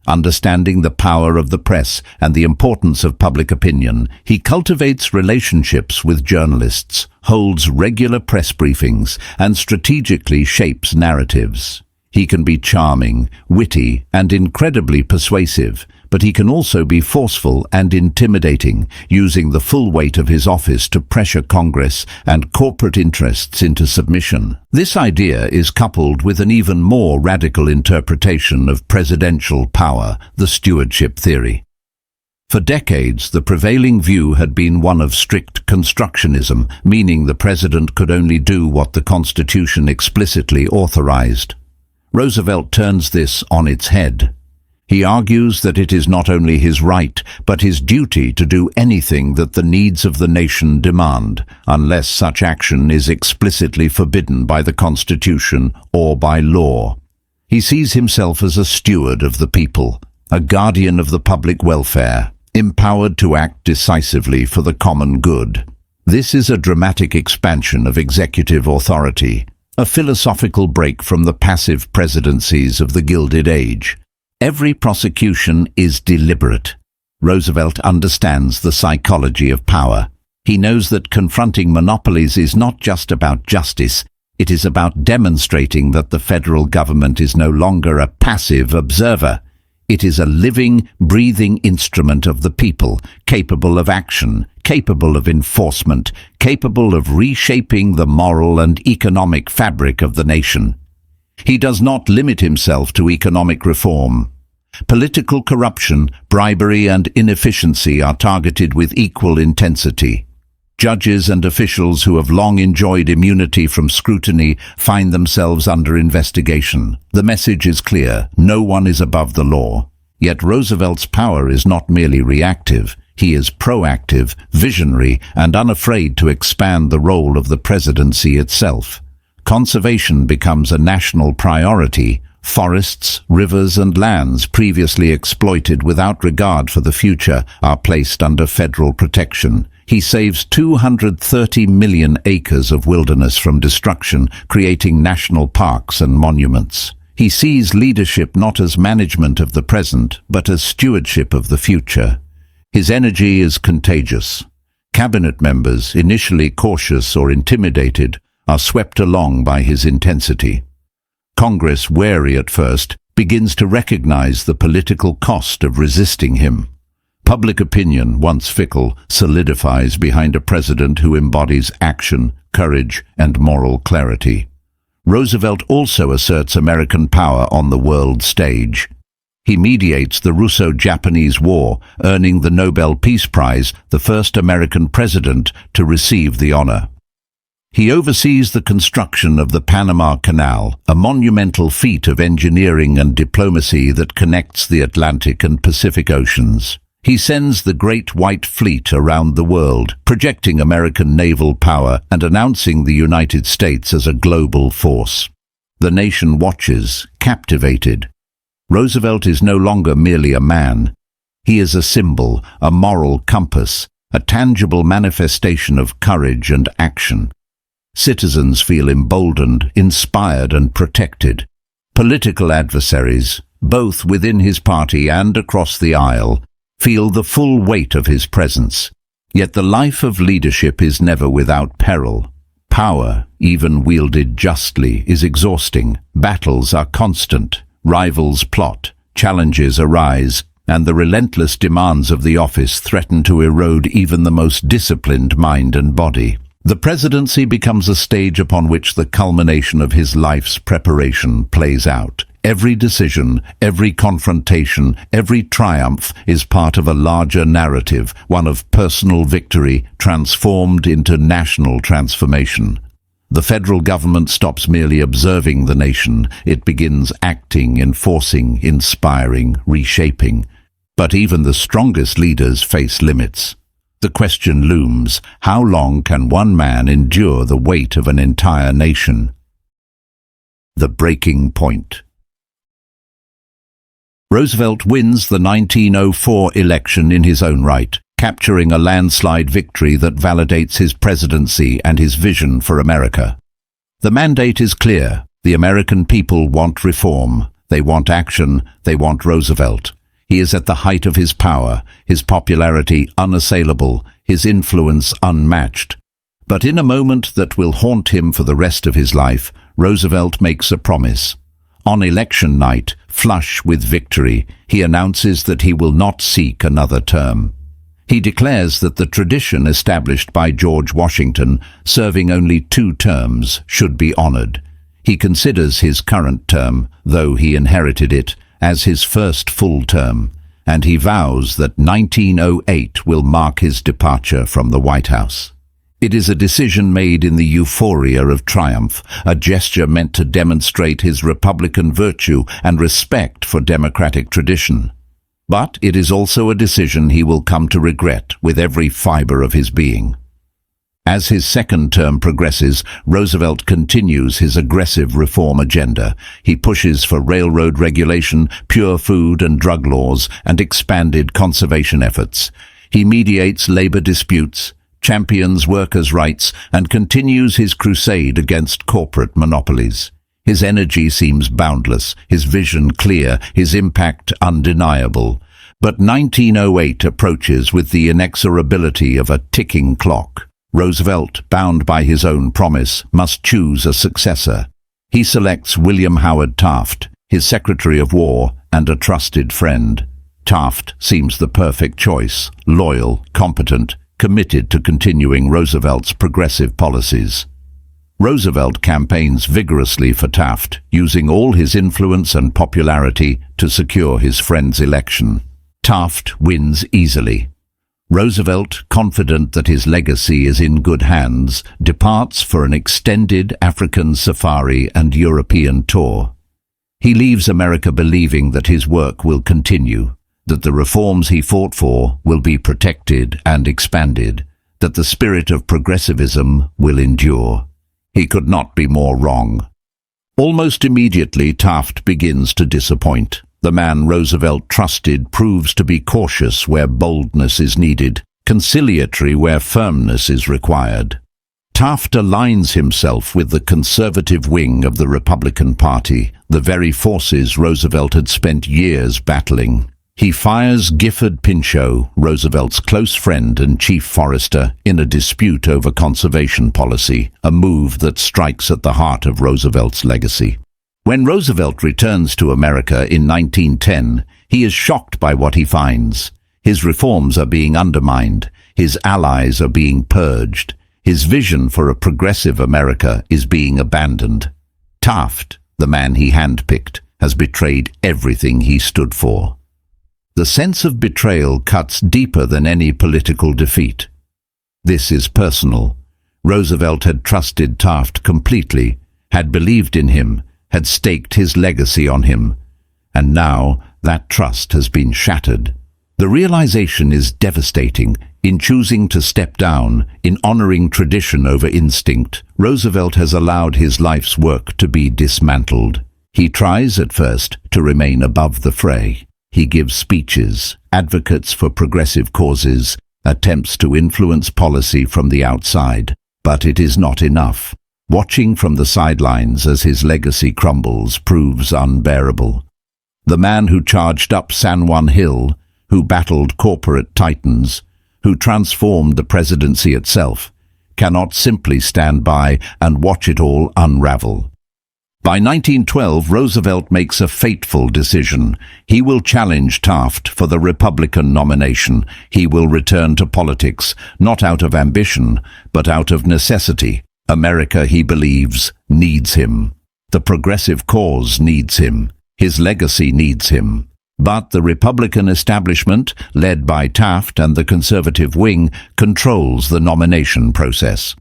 Understanding the power of the press and the importance of public opinion, he cultivates relationships with journalists, holds regular press briefings, and strategically shapes narratives. He can be charming, witty, and incredibly persuasive, but he can also be forceful and intimidating, using the full weight of his office to pressure Congress and corporate interests into submission. This idea is coupled with an even more radical interpretation of presidential power, the stewardship theory. For decades, the prevailing view had been one of strict constructionism, meaning the president could only do what the Constitution explicitly authorized. Roosevelt turns this on its head. He argues that it is not only his right, but his duty to do anything that the needs of the nation demand, unless such action is explicitly forbidden by the Constitution or by law. He sees himself as a steward of the people, a guardian of the public welfare, empowered to act decisively for the common good. This is a dramatic expansion of executive authority, a philosophical break from the passive presidencies of the Gilded Age. Every prosecution is deliberate. Roosevelt understands the psychology of power. He knows that confronting monopolies is not just about justice, it is about demonstrating that the federal government is no longer a passive observer. It is a living, breathing instrument of the people, capable of action, capable of enforcement, capable of reshaping the moral and economic fabric of the nation. He does not limit himself to economic reform. Political corruption, bribery, and inefficiency are targeted with equal intensity. Judges and officials who have long enjoyed immunity from scrutiny find themselves under investigation. The message is clear: no one is above the law. Yet Roosevelt's power is not merely reactive. He is proactive, visionary, and unafraid to expand the role of the presidency itself. Conservation becomes a national priority. Forests, rivers, and lands previously exploited without regard for the future are placed under federal protection. He saves 230 million acres of wilderness from destruction, creating national parks and monuments. He sees leadership not as management of the present, but as stewardship of the future. His energy is contagious. Cabinet members, initially cautious or intimidated, are swept along by his intensity. Congress, wary at first, begins to recognize the political cost of resisting him. Public opinion, once fickle, solidifies behind a president who embodies action, courage, and moral clarity. Roosevelt also asserts American power on the world stage. He mediates the Russo-Japanese War, earning the Nobel Peace Prize, the first American president to receive the honor. He oversees the construction of the Panama Canal, a monumental feat of engineering and diplomacy that connects the Atlantic and Pacific Oceans. He sends the Great White Fleet around the world, projecting American naval power and announcing the United States as a global force. The nation watches, captivated. Roosevelt is no longer merely a man. He is a symbol, a moral compass, a tangible manifestation of courage and action. Citizens feel emboldened, inspired, and protected. Political adversaries, both within his party and across the aisle, feel the full weight of his presence. Yet the life of leadership is never without peril. Power, even wielded justly, is exhausting. Battles are constant. Rivals plot. Challenges arise. And the relentless demands of the office threaten to erode even the most disciplined mind and body. The presidency becomes a stage upon which the culmination of his life's preparation plays out. Every decision, every confrontation, every triumph is part of a larger narrative, one of personal victory transformed into national transformation. The federal government stops merely observing the nation. It begins acting, enforcing, inspiring, reshaping. But even the strongest leaders face limits. The question looms: how long can one man endure the weight of an entire nation? The breaking point. Roosevelt wins the 1904 election in his own right, capturing a landslide victory that validates his presidency and his vision for America. The mandate is clear. The American people want reform. They want action. They want Roosevelt. He is at the height of his power, his popularity unassailable, his influence unmatched. But in a moment that will haunt him for the rest of his life, Roosevelt makes a promise. On election night, flush with victory, he announces that he will not seek another term. He declares that the tradition established by George Washington, serving only 2 terms, should be honored. He considers his current term, though he inherited it, as his first full term, and he vows that 1908 will mark his departure from the White House. It is a decision made in the euphoria of triumph, a gesture meant to demonstrate his Republican virtue and respect for democratic tradition. But it is also a decision he will come to regret with every fiber of his being. As his second term progresses, Roosevelt continues his aggressive reform agenda. He pushes for railroad regulation, pure food and drug laws, and expanded conservation efforts. He mediates labor disputes, champions workers' rights, and continues his crusade against corporate monopolies. His energy seems boundless, his vision clear, his impact undeniable. But 1908 approaches with the inexorability of a ticking clock. Roosevelt, bound by his own promise, must choose a successor. He selects William Howard Taft, his Secretary of War and a trusted friend. Taft seems the perfect choice, loyal, competent, committed to continuing Roosevelt's progressive policies. Roosevelt campaigns vigorously for Taft, using all his influence and popularity to secure his friend's election. Taft wins easily. Roosevelt, confident that his legacy is in good hands, departs for an extended African safari and European tour. He leaves America believing that his work will continue, that the reforms he fought for will be protected and expanded, that the spirit of progressivism will endure. He could not be more wrong. Almost immediately, Taft begins to disappoint. The man Roosevelt trusted proves to be cautious where boldness is needed, conciliatory where firmness is required. Taft aligns himself with the conservative wing of the Republican Party, the very forces Roosevelt had spent years battling. He fires Gifford Pinchot, Roosevelt's close friend and chief forester, in a dispute over conservation policy, a move that strikes at the heart of Roosevelt's legacy. When Roosevelt returns to America in 1910, he is shocked by what he finds. His reforms are being undermined, his allies are being purged, his vision for a progressive America is being abandoned. Taft, the man he handpicked, has betrayed everything he stood for. The sense of betrayal cuts deeper than any political defeat. This is personal. Roosevelt had trusted Taft completely, had believed in him, had staked his legacy on him, and now that trust has been shattered. The realization is devastating. In choosing to step down, in honoring tradition over instinct, Roosevelt has allowed his life's work to be dismantled. He tries at first to remain above the fray. He gives speeches, advocates for progressive causes, attempts to influence policy from the outside. But it is not enough. Watching from the sidelines as his legacy crumbles proves unbearable. The man who charged up San Juan Hill, who battled corporate titans, who transformed the presidency itself, cannot simply stand by and watch it all unravel. By 1912, Roosevelt makes a fateful decision. He will challenge Taft for the Republican nomination. He will return to politics, not out of ambition, but out of necessity. America, he believes, needs him. The progressive cause needs him. His legacy needs him. But the Republican establishment, led by Taft and the conservative wing, controls the nomination process.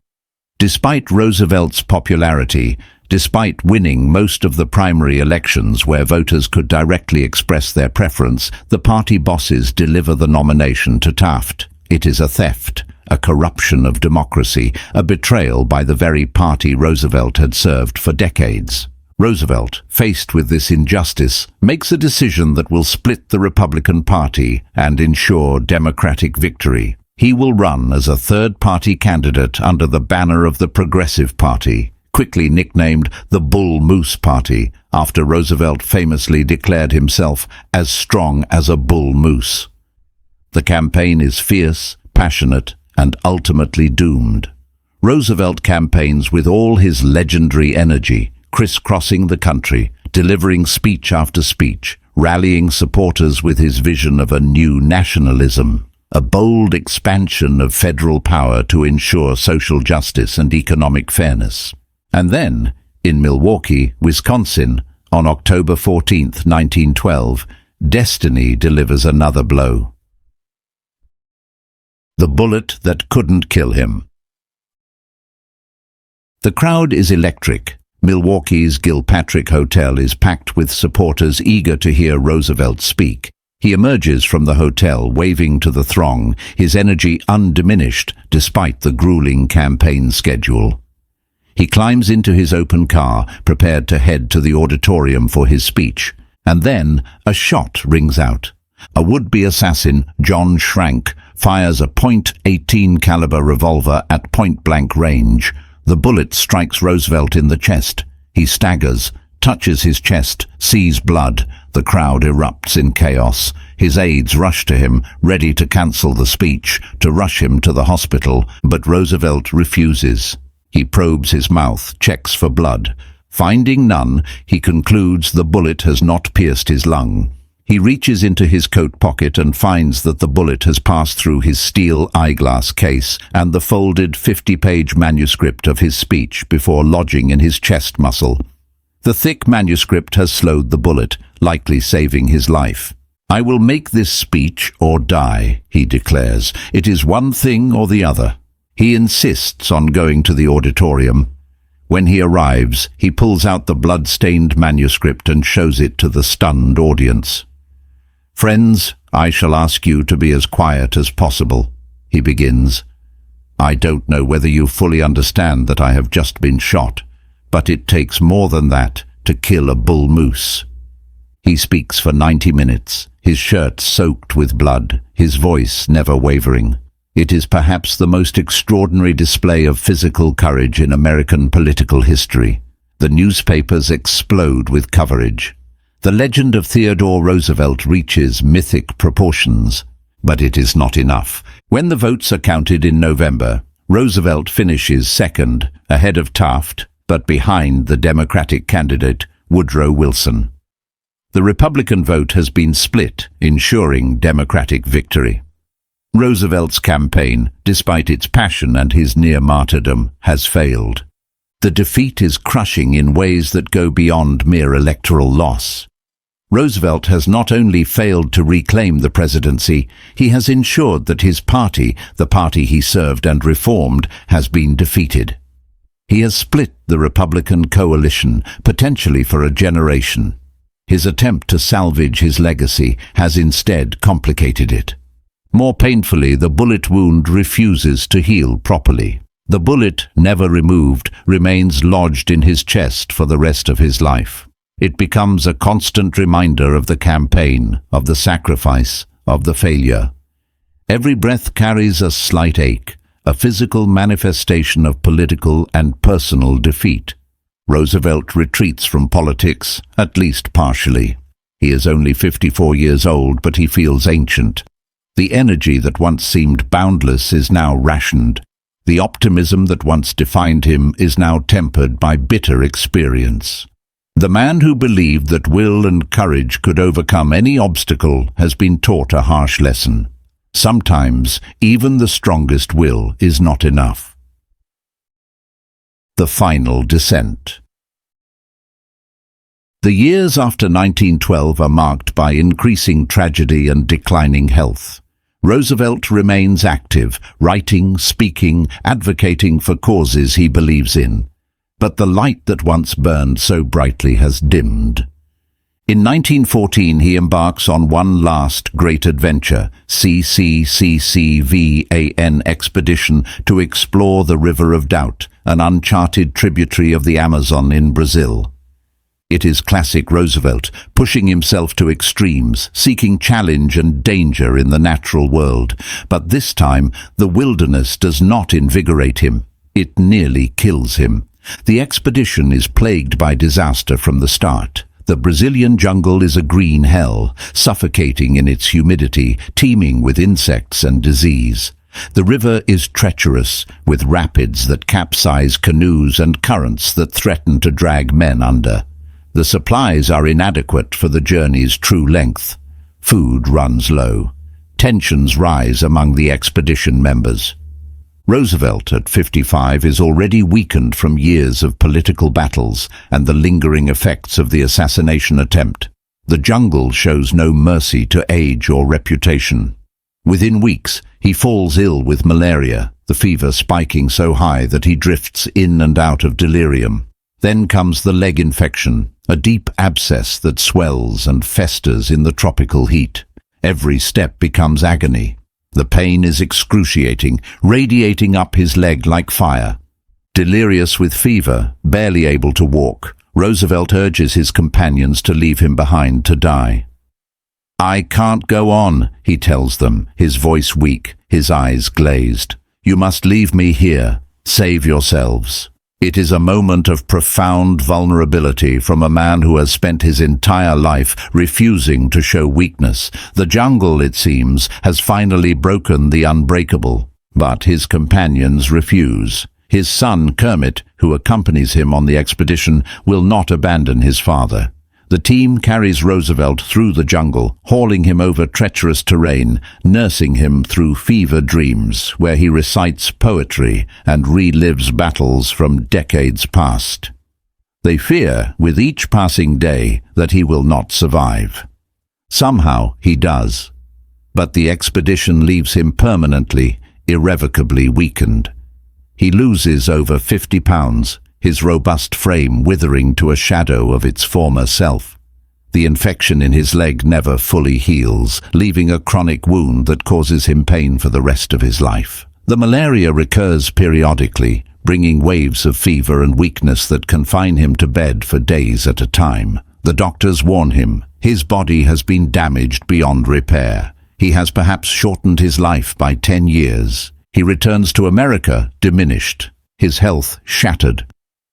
Despite Roosevelt's popularity, despite winning most of the primary elections where voters could directly express their preference, the party bosses deliver the nomination to Taft. It is a theft, a corruption of democracy, a betrayal by the very party Roosevelt had served for decades. Roosevelt, faced with this injustice, makes a decision that will split the Republican Party and ensure Democratic victory. He will run as a third-party candidate under the banner of the Progressive Party, quickly nicknamed the Bull Moose Party after Roosevelt famously declared himself as strong as a bull moose. The campaign is fierce, passionate, and ultimately doomed. Roosevelt campaigns with all his legendary energy, crisscrossing the country, delivering speech after speech, rallying supporters with his vision of a new nationalism, a bold expansion of federal power to ensure social justice and economic fairness. And then, in Milwaukee, Wisconsin, on October 14, 1912, destiny delivers another blow. The bullet that couldn't kill him. The crowd is electric. Milwaukee's Gilpatrick Hotel is packed with supporters eager to hear Roosevelt speak. He emerges from the hotel, waving to the throng, his energy undiminished despite the grueling campaign schedule. He climbs into his open car, prepared to head to the auditorium for his speech. And then a shot rings out. A would-be assassin, John Schrank, fires a .18 caliber revolver at point-blank range. The bullet strikes Roosevelt in the chest. He staggers, touches his chest, sees blood. The crowd erupts in chaos. His aides rush to him, ready to cancel the speech, to rush him to the hospital, but Roosevelt refuses. He probes his mouth, checks for blood. Finding none, he concludes the bullet has not pierced his lung. He reaches into his coat pocket and finds that the bullet has passed through his steel eyeglass case and the folded 50-page manuscript of his speech before lodging in his chest muscle. The thick manuscript has slowed the bullet, likely saving his life. "I will make this speech or die," he declares. "It is one thing or the other." He insists on going to the auditorium. When he arrives, he pulls out the blood-stained manuscript and shows it to the stunned audience. "Friends, I shall ask you to be as quiet as possible," he begins. "I don't know whether you fully understand that I have just been shot, but it takes more than that to kill a bull moose." He speaks for 90 minutes, his shirt soaked with blood, his voice never wavering. It is perhaps the most extraordinary display of physical courage in American political history. The newspapers explode with coverage. The legend of Theodore Roosevelt reaches mythic proportions, but it is not enough. When the votes are counted in November, Roosevelt finishes second, ahead of Taft, but behind the Democratic candidate, Woodrow Wilson. The Republican vote has been split, ensuring Democratic victory. Roosevelt's campaign, despite its passion and his near martyrdom, has failed. The defeat is crushing in ways that go beyond mere electoral loss. Roosevelt has not only failed to reclaim the presidency, he has ensured that his party, the party he served and reformed, has been defeated. He has split the Republican coalition, potentially for a generation. His attempt to salvage his legacy has instead complicated it. More painfully, the bullet wound refuses to heal properly. The bullet, never removed, remains lodged in his chest for the rest of his life. It becomes a constant reminder of the campaign, of the sacrifice, of the failure. Every breath carries a slight ache, a physical manifestation of political and personal defeat. Roosevelt retreats from politics, at least partially. He is only 54 years old, but he feels ancient. The energy that once seemed boundless is now rationed. The optimism that once defined him is now tempered by bitter experience. The man who believed that will and courage could overcome any obstacle has been taught a harsh lesson. Sometimes, even the strongest will is not enough. The final descent. The years after 1912 are marked by increasing tragedy and declining health. Roosevelt remains active, writing, speaking, advocating for causes he believes in. But the light that once burned so brightly has dimmed. In 1914 he embarks on one last great adventure, CCCCVAN expedition to explore the River of Doubt, an uncharted tributary of the Amazon in Brazil. It is classic Roosevelt, pushing himself to extremes, seeking challenge and danger in the natural world. But this time, the wilderness does not invigorate him. It nearly kills him. The expedition is plagued by disaster from the start. The Brazilian jungle is a green hell, suffocating in its humidity, teeming with insects and disease. The river is treacherous, with rapids that capsize canoes and currents that threaten to drag men under. The supplies are inadequate for the journey's true length. Food runs low. Tensions rise among the expedition members. Roosevelt, at 55, is already weakened from years of political battles and the lingering effects of the assassination attempt. The jungle shows no mercy to age or reputation. Within weeks, he falls ill with malaria, the fever spiking so high that he drifts in and out of delirium. Then comes the leg infection, a deep abscess that swells and festers in the tropical heat. Every step becomes agony. The pain is excruciating, radiating up his leg like fire. Delirious with fever, barely able to walk, Roosevelt urges his companions to leave him behind to die. "I can't go on," he tells them, his voice weak, his eyes glazed. "You must leave me here. Save yourselves." It is a moment of profound vulnerability from a man who has spent his entire life refusing to show weakness. The jungle, it seems, has finally broken the unbreakable. But his companions refuse. His son, Kermit, who accompanies him on the expedition, will not abandon his father. The team carries Roosevelt through the jungle, hauling him over treacherous terrain, nursing him through fever dreams, where he recites poetry and relives battles from decades past. They fear, with each passing day, that he will not survive. Somehow he does. But the expedition leaves him permanently, irrevocably weakened. He loses over 50 pounds, his robust frame withering to a shadow of its former self. The infection in his leg never fully heals, leaving a chronic wound that causes him pain for the rest of his life. The malaria recurs periodically, bringing waves of fever and weakness that confine him to bed for days at a time. The doctors warn him. His body has been damaged beyond repair. He has perhaps shortened his life by 10 years. He returns to America diminished, his health shattered.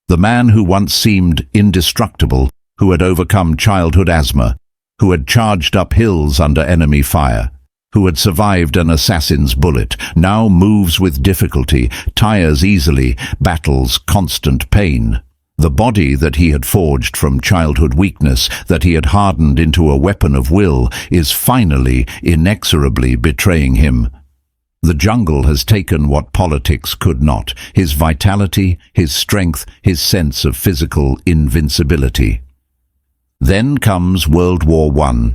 The man who once seemed indestructible, who had overcome childhood asthma, who had charged up hills under enemy fire, who had survived an assassin's bullet, now moves with difficulty, tires easily, battles constant pain. The body that he had forged from childhood weakness, that he had hardened into a weapon of will, is finally, inexorably betraying him. The jungle has taken what politics could not, his vitality, his strength, his sense of physical invincibility. Then comes World War I.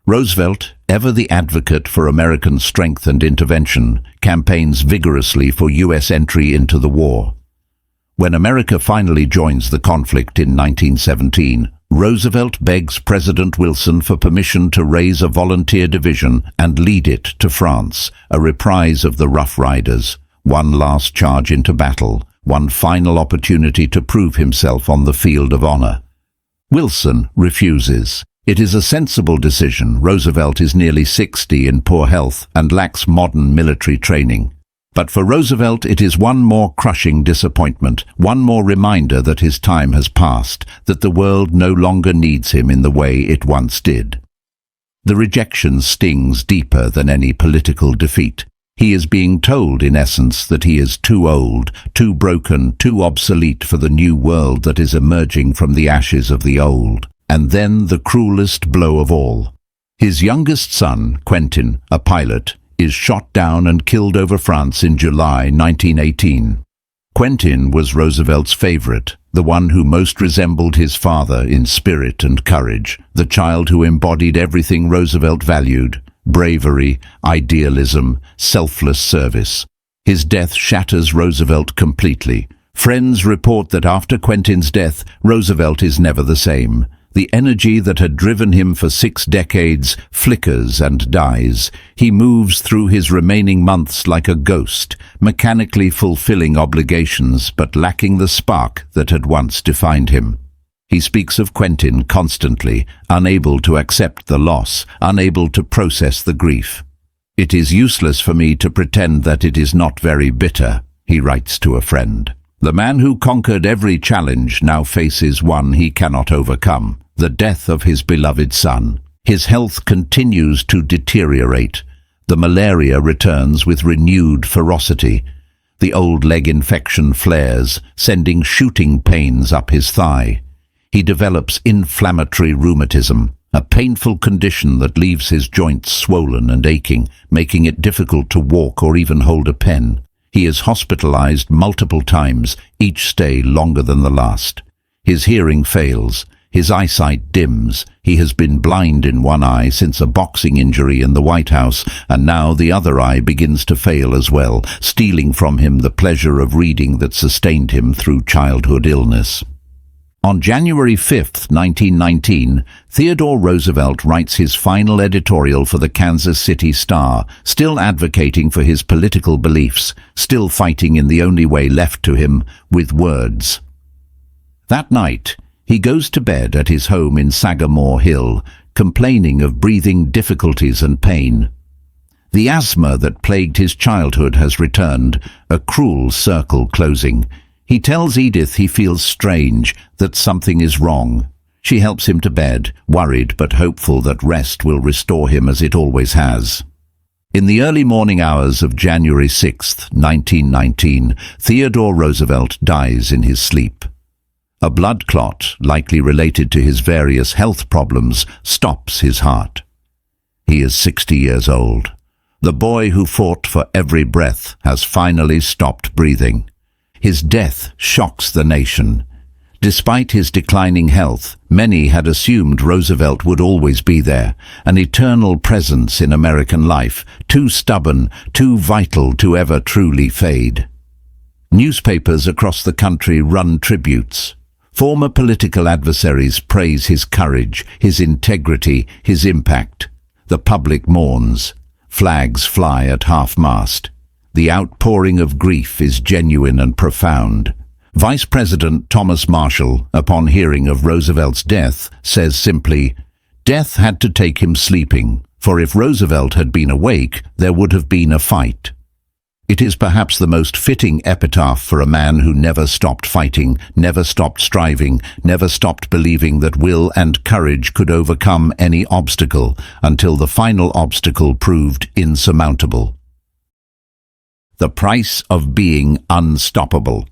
Roosevelt, ever the advocate for American strength and intervention, campaigns vigorously for U.S. entry into the war. When America finally joins the conflict in 1917, Roosevelt begs President Wilson for permission to raise a volunteer division and lead it to France, a reprise of the Rough Riders, one last charge into battle, one final opportunity to prove himself on the field of honor. Wilson refuses. It is a sensible decision. Roosevelt is nearly 60 in poor health and lacks modern military training. But for Roosevelt it is one more crushing disappointment, one more reminder that his time has passed, that the world no longer needs him in the way it once did. The rejection stings deeper than any political defeat. He is being told, in essence, that he is too old, too broken, too obsolete for the new world that is emerging from the ashes of the old. And then the cruelest blow of all. His youngest son, Quentin, a pilot, is shot down and killed over France in July 1918. Quentin was Roosevelt's favorite, the one who most resembled his father in spirit and courage, the child who embodied everything Roosevelt valued: bravery, idealism, selfless service. His death shatters Roosevelt completely. Friends report that after Quentin's death, Roosevelt is never the same. The energy that had driven him for 6 decades flickers and dies. He moves through his remaining months like a ghost, mechanically fulfilling obligations but lacking the spark that had once defined him. He speaks of Quentin constantly, unable to accept the loss, unable to process the grief. "It is useless for me to pretend that it is not very bitter," he writes to a friend. The man who conquered every challenge now faces one he cannot overcome: the death of his beloved son. His health continues to deteriorate. The malaria returns with renewed ferocity. The old leg infection flares, sending shooting pains up his thigh. He develops inflammatory rheumatism, a painful condition that leaves his joints swollen and aching, making it difficult to walk or even hold a pen. He is hospitalized multiple times, each stay longer than the last. His hearing fails. His eyesight dims. He has been blind in one eye since a boxing injury in the White House, and now the other eye begins to fail as well, stealing from him the pleasure of reading that sustained him through childhood illness. On January 5, 1919, Theodore Roosevelt writes his final editorial for the Kansas City Star, still advocating for his political beliefs, still fighting in the only way left to him, with words. That night, he goes to bed at his home in Sagamore Hill, complaining of breathing difficulties and pain. The asthma that plagued his childhood has returned, a cruel circle closing. He tells Edith he feels strange, that something is wrong. She helps him to bed, worried but hopeful that rest will restore him as it always has. In the early morning hours of January 6, 1919, Theodore Roosevelt dies in his sleep. A blood clot, likely related to his various health problems, stops his heart. He is 60 years old. The boy who fought for every breath has finally stopped breathing. His death shocks the nation. Despite his declining health, many had assumed Roosevelt would always be there, an eternal presence in American life, too stubborn, too vital to ever truly fade. Newspapers across the country run tributes. Former political adversaries praise his courage, his integrity, his impact. The public mourns. Flags fly at half-mast. The outpouring of grief is genuine and profound. Vice President Thomas Marshall, upon hearing of Roosevelt's death, says simply, "Death had to take him sleeping, for if Roosevelt had been awake, there would have been a fight." It is perhaps the most fitting epitaph for a man who never stopped fighting, never stopped striving, never stopped believing that will and courage could overcome any obstacle, until the final obstacle proved insurmountable. The price of being unstoppable.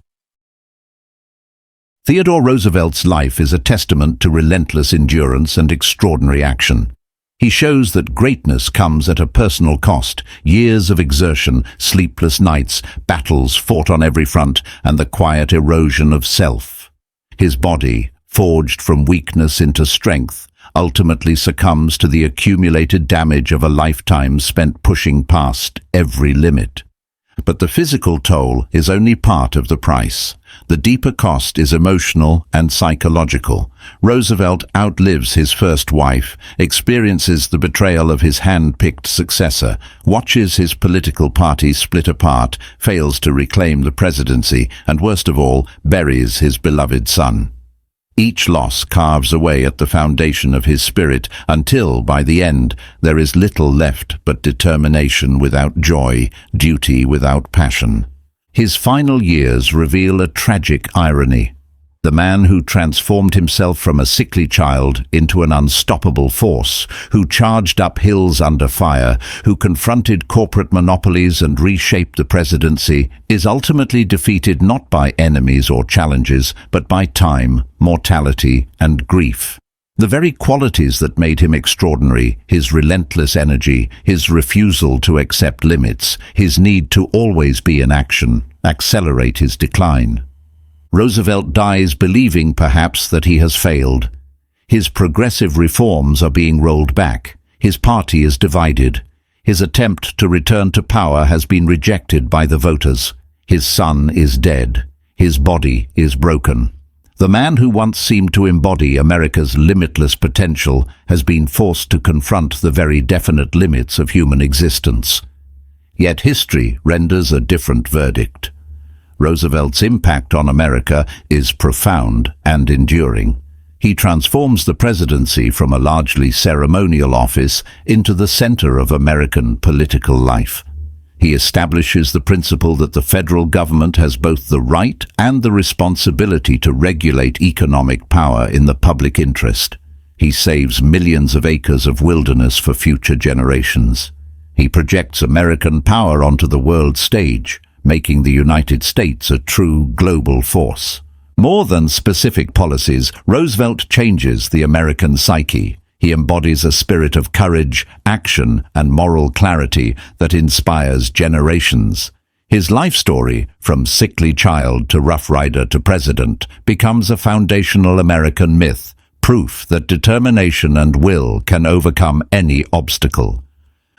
Theodore Roosevelt's life is a testament to relentless endurance and extraordinary action. He shows that greatness comes at a personal cost: years of exertion, sleepless nights, battles fought on every front, and the quiet erosion of self. His body, forged from weakness into strength, ultimately succumbs to the accumulated damage of a lifetime spent pushing past every limit. But the physical toll is only part of the price. The deeper cost is emotional and psychological. Roosevelt outlives his first wife, experiences the betrayal of his hand-picked successor, watches his political party split apart, fails to reclaim the presidency, and worst of all, buries his beloved son. Each loss carves away at the foundation of his spirit until, by the end, there is little left but determination without joy, duty without passion. His final years reveal a tragic irony. The man who transformed himself from a sickly child into an unstoppable force, who charged up hills under fire, who confronted corporate monopolies and reshaped the presidency, is ultimately defeated not by enemies or challenges, but by time, mortality, and grief. The very qualities that made him extraordinary, his relentless energy, his refusal to accept limits, his need to always be in action, accelerate his decline. Roosevelt dies believing, perhaps, that he has failed. His progressive reforms are being rolled back. His party is divided. His attempt to return to power has been rejected by the voters. His son is dead. His body is broken. The man who once seemed to embody America's limitless potential has been forced to confront the very definite limits of human existence. Yet history renders a different verdict. Roosevelt's impact on America is profound and enduring. He transforms the presidency from a largely ceremonial office into the center of American political life. He establishes the principle that the federal government has both the right and the responsibility to regulate economic power in the public interest. He saves millions of acres of wilderness for future generations. He projects American power onto the world stage, making the United States a true global force. More than specific policies, Roosevelt changes the American psyche. He embodies a spirit of courage, action, and moral clarity that inspires generations. His life story, from sickly child to Rough Rider to president, becomes a foundational American myth, proof that determination and will can overcome any obstacle.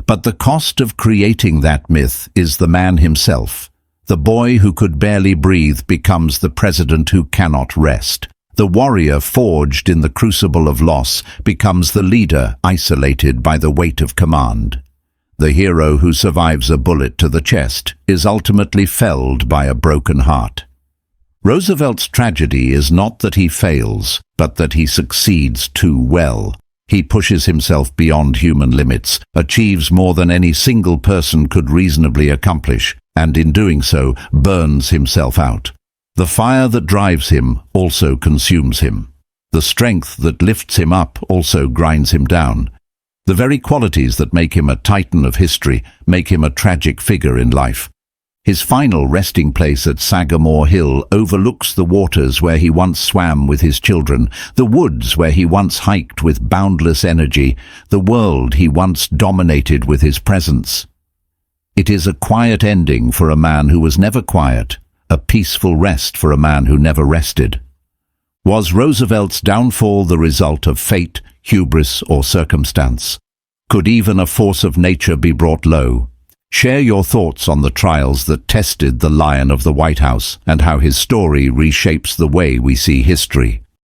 But the cost of creating that myth is the man himself. The boy who could barely breathe becomes the president who cannot rest. The warrior forged in the crucible of loss becomes the leader isolated by the weight of command. The hero who survives a bullet to the chest is ultimately felled by a broken heart. Roosevelt's tragedy is not that he fails, but that he succeeds too well. He pushes himself beyond human limits, achieves more than any single person could reasonably accomplish, and in doing so, burns himself out. The fire that drives him also consumes him. The strength that lifts him up also grinds him down. The very qualities that make him a titan of history make him a tragic figure in life. His final resting place at Sagamore Hill overlooks the waters where he once swam with his children, the woods where he once hiked with boundless energy, the world he once dominated with his presence. It is a quiet ending for a man who was never quiet, a peaceful rest for a man who never rested. Was Roosevelt's downfall the result of fate, hubris, or circumstance? Could even a force of nature be brought low? Share your thoughts on the trials that tested the Lion of the White House and how his story reshapes the way we see history.